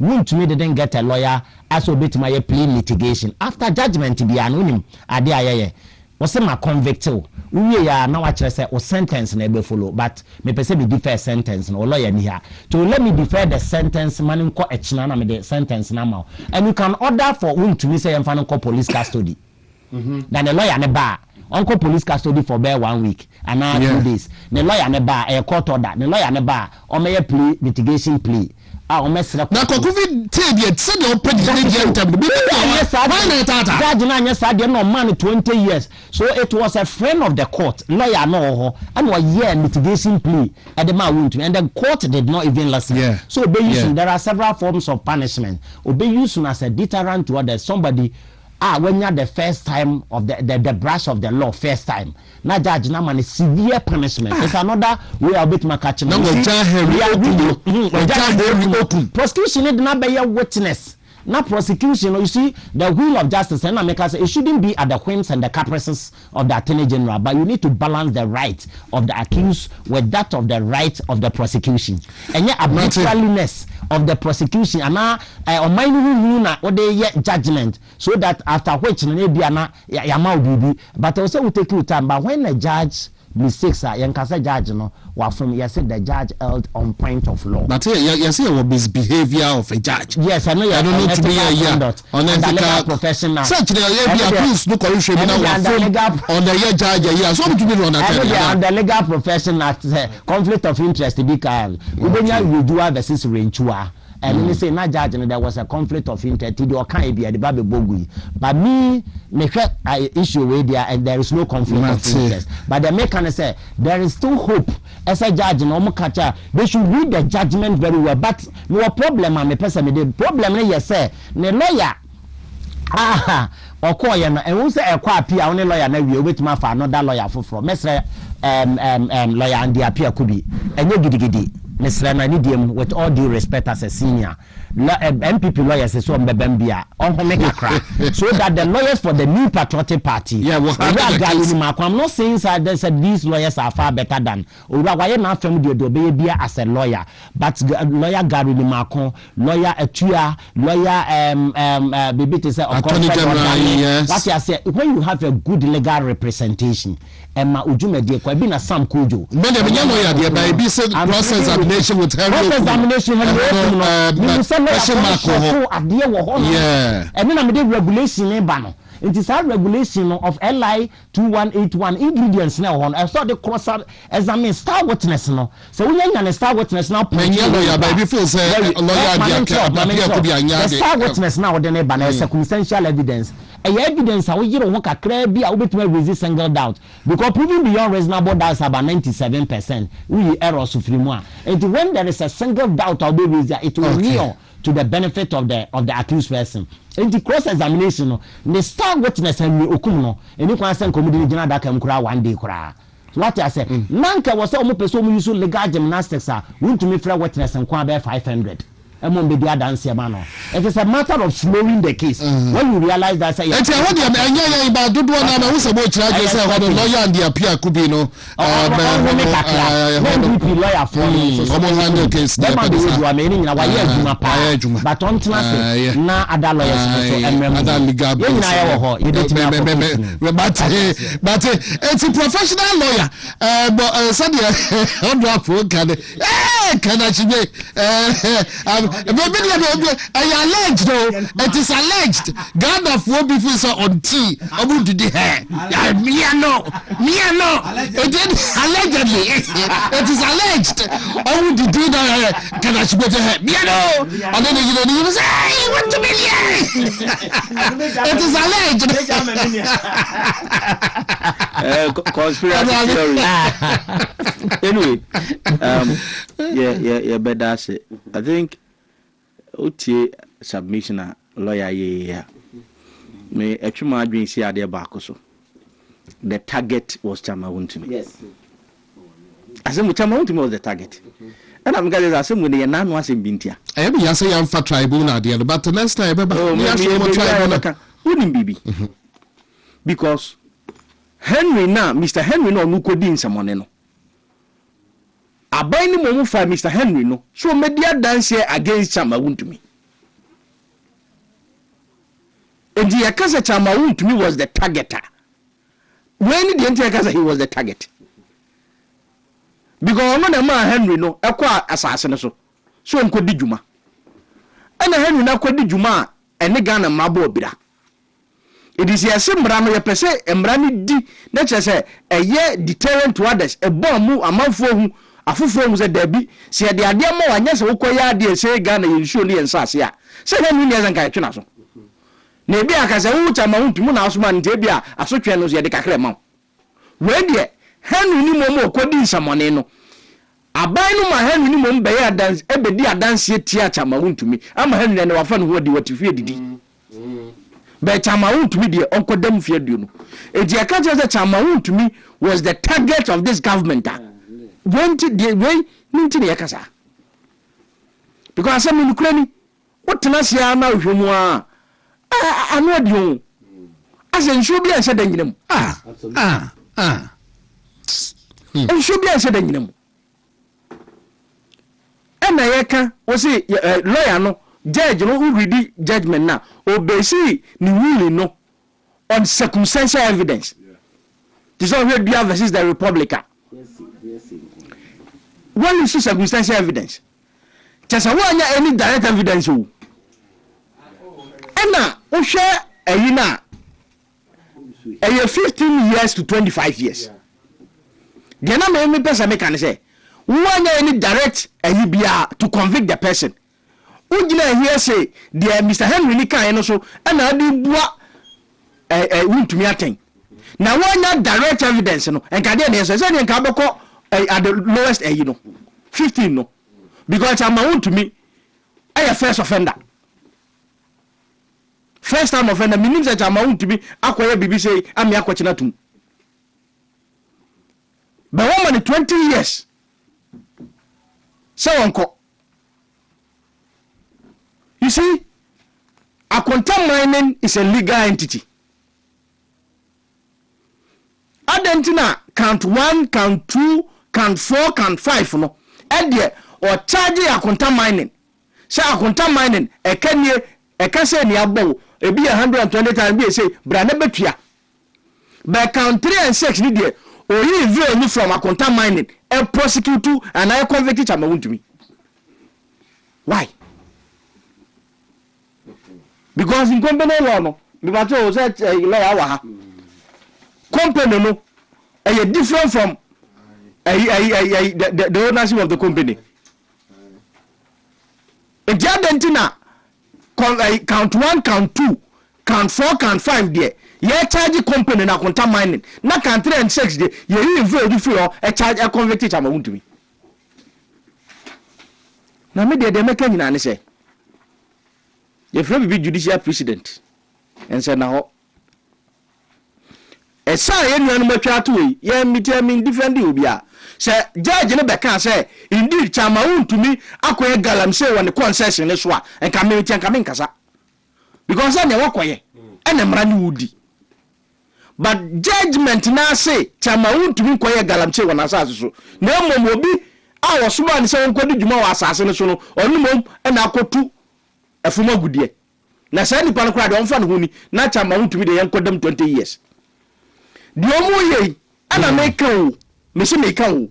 WONTUMI didn't get a lawyer as a bit my plea litigation. After judgment to be anonym adia was my convicted. We are now actually say or sentence na be follow but me pese be defer sentence no lawyer ni here to let me defer the sentence man ko echina na me the sentence na ma and you can order for WONTUMI say em fa no police custody then the lawyer ne ba uncle police custody for bare 1 week and now 2 days the lawyer ne ba a court order the lawyer ne ba o me plea litigation plea o me sra na kokovi tedie se de open the time judge na anya sad no man 20 years so it was a friend of the court lawyer no ho and one year litigation plea at the WONTUMI and the court did not even listen so there are several forms of punishment obey used as a deterrent to others somebody when you're the first time of the brush of the law first time na judge na man severe punishment it's another way a bit catching prosecution did not bear witness na prosecution you see the wheel of justice and make us it shouldn't be at the whims and the caprices of the attorney general but you need to balance the right of the accused with that of the right of the prosecution and yet arbitrariness of the prosecution and now on my na what they judgment so that after which na be na yama obibi but also will take you time but when a judge mistakes are Nkansah judge no wa from you said the judge held on point of law but you say what misbehavior of a judge yes I know you don't need to be on legal professional such the abuse no corruption on the judge so to be on the legal professional conflict of interest be can we do versus renchua and they say na judge there was a conflict of interest the can be at the baby bogui but me issue with there and there is no conflict of interest but the mechanic say there is still hope as a judge no catcher they should read the judgment very well but no problem am person the problem is say the lawyer okoye na and who say e kwa appear only lawyer na we wetima for another lawyer for mesre lawyer and the appear could be enye gidigidi Mr. Nanidium, with all due respect as a senior, MPP lawyers is on Bembia, on Homeka, so that the lawyers for the New Patriotic Party, I'm not saying that these lawyers are far better than Urawaye now from the baby as a lawyer, but lawyer Gary Macon, lawyer Etua, lawyer Bibi to say, what I say, when you have a good legal representation, Emma Ujume de Kwabina Sam Kujo. Many lawyer, the baby said cross examination with her. Cross examination, yeah. And then I'm the regulation in Bano. It is our regulation of LI 2181 ingredients now on. I saw the cross examine star witness now. So we ain't gonna star witness now. Lawyer, baby, for say lawyer, the star witness now, then a banner circumstantial evidence. Evidence how you don't work a crab be able to resist single doubt because proving beyond reasonable doubt is about 97%. We errors of free. And when there is a single doubt of the it will kneel to the benefit of the accused person. In the cross examination, the star witness and we okuno and you can send comedy general that can cry one day cry. What I say, Nanka was almost person use legal gymnastics. Want to me for witness and quite 500. Among the dance man. It is a matter of slowing the case. When you realize that say it's a about do one who's about charges the lawyer and the appear could be no lawyer for case but on now other lawyers but it's a professional lawyer but can actually alleged though. It is alleged. God of war before so on tea. About the hair. Me no. It is allegedly. It is alleged. Oh, the do that. Can I split the hair? Me no. And then you say, hey, 1 million. It is alleged. Conspiracy theory. Anyway, better say. I think. OTA submission lawyer me actually dream see ade back so the target was WONTUMI. Yes, I said WONTUMI was the target and I'm going to say when the nan was in bintia I be say am for tribunal there but the next time tribunal wouldn't be because Henry now Mr. Henry no nukodin someone no Abaini momu fa Mr. Henry no so media dance here against WONTUMI. And the Akasa WONTUMI was the targeter. When the entire Akasa he was the target. Because no man Henry no akwa assassin so nkodi juma. And Henry na kwadi juma ene Ghana mabo bira. It is here simbra no yepese emra ni di na chese eye deterrent to others e bomb mu amanfo hu afufo mu se dabi se de ade ma wanya se wokoya ade se Ghana yinsuo ne yensase a se Henry ne zanka etwe so na ebi akase wo WONTUMI na asoma nte bia asotwe no se de kakra ma we de Henry ni momo okodi nsamone no aban no ma Henry ni mom be ya dance ebedi adanse tia WONTUMI ama Henry ne wafa no ho di watifie didi but WONTUMI de onkodam fie adu no eji aka je WONTUMI was the target of this government. Wanted the way ninti ne yakasa because some in Ukraine what tenasia na hwemu a anu ade ho asen sho bia nse da nyinam sho bia nse da nyinam ena yeka o say lawyer no judge no who read judgment na obesi ni ruling no on circumstantial evidence this one here Bia versus the Republican. When you see circumstantial evidence, just any direct evidence. And now, we share a 15 years to 25 years. The other person can say, one any direct to convict the person. We here say, dear Mr. Henry Nika and also, and I did what WONTUMI. Now, one direct evidence, and Canadian says, and Kabako. At the lowest, 15 no, because WONTUMI, I a first offender. First time offender means that WONTUMI, acquire BBC, I'm Yakwachinatum. But woman 20 years. say wonko. You see, Akonta mining is a legal entity. Adentina count 1, count 2, count 4, count 5 no. Edie or charge Akonta mining. Say Akonta mining e can say ni abo e be 120 times be say bra na betua. But count 3 and 6 ni there or you view from Akonta mining and prosecute and I convict it WONTUMI. Why? Because in company law no me ba to say lawyer wa ha company no are different from the ownership of the company. If the identina count 1, count 2, count 4, count 5 there, you charge company na Akonta mining. Na count 3 and 6 there, you involve free or a charge a convict it WONTUMI. Na me dey make nyina ne say. You frame be judicial president. And say na ho. E say ye nuanu matwa to we, ye mean different obi a. Say judge ne be kan say indeed WONTUMI akoye galamsey won the concession ne so a enka me ti enka me nkasa. Because na wakoye ene mra ne wudi. But judgment na say WONTUMI koye galamsey won asase so. Na mom obi a wo so man say won kodi djuma wa asase ne so no onu mom ena akotu afuma gudie. Na say ni pan kra de onfa ne honi na WONTUMI de yankodam 20 years. Di omo ye ana make o me se make o.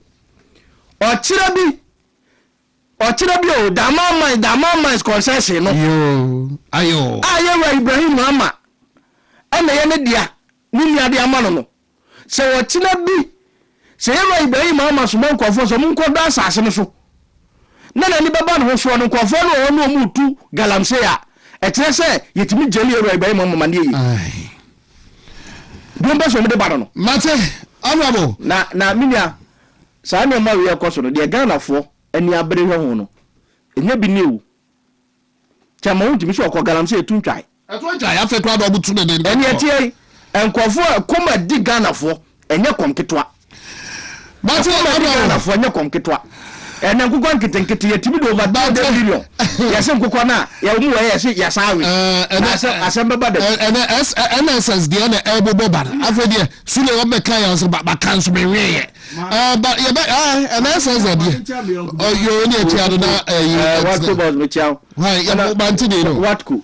Ochira bi o dama is concession no. Ayo wa Ibrahim Mama. Ana ye ne dia ni nia dia ma no. Se ochira bi se ye wa Ibrahim Mama so mon kwofo so mon kodo asase no so. Na ni baba no so no kwofo no onu omutu galamsey a. E tere se yetimi jeli ye wa Ibrahim Mama ne yi. Ai. Bomba so me de ba no. Mate, honorable. Na minia saa ne ma we ekoso no de Ghana fo ani abere hwe no enya bi ne wu WONTUMI so okọ galamsey etuntwai ya fe kwa do butu ne de eni etie enkofo koma di Ghana fo enya komketwa ba ti Ghana fo enya komketwa ena nkukọ nketenkete yetimi do over 2 billion yase nkukọ na ya mu we yase yasawe asembe bade NSS de na elbow bar afede sule wo meka ya so ba kan so be we but ye be NSS de yo ni etia do na what to boss me chao why ya mo banti de no watku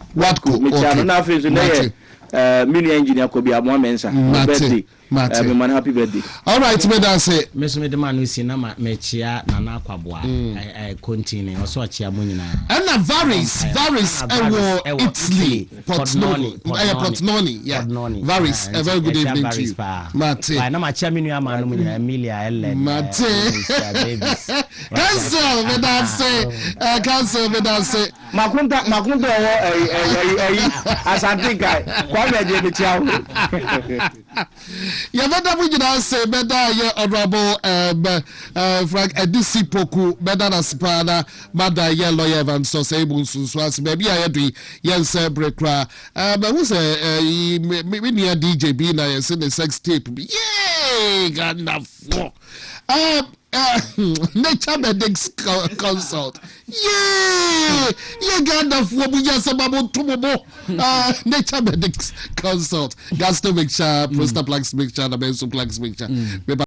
me chao na afi so na mini engineer ko bi amo mensa birthday me man happy birthday. All right, me da say me so me de man si na me chia na na kwaboa continue also chia mo nyina na varies ewo Italy Portnoni yeah varies a very good evening to you Mate na ma chia menu ama no nyina Emilia Ellen Mate cancel me da say makunta asante guy kwa me je me chia ya beda bujina say beda ye honorable Frank Edisi Poku beda na spana mada ye lawyer Evan so say bunsunsu as baby aye do ye say brekra but who say me near DJ B na ye say the sex tape yeah Ghana for nature medics consult yeah Ghana for buya sababu tumobo nature medics consult gas to make sure prostate plugs make sure the benzo plugs make sure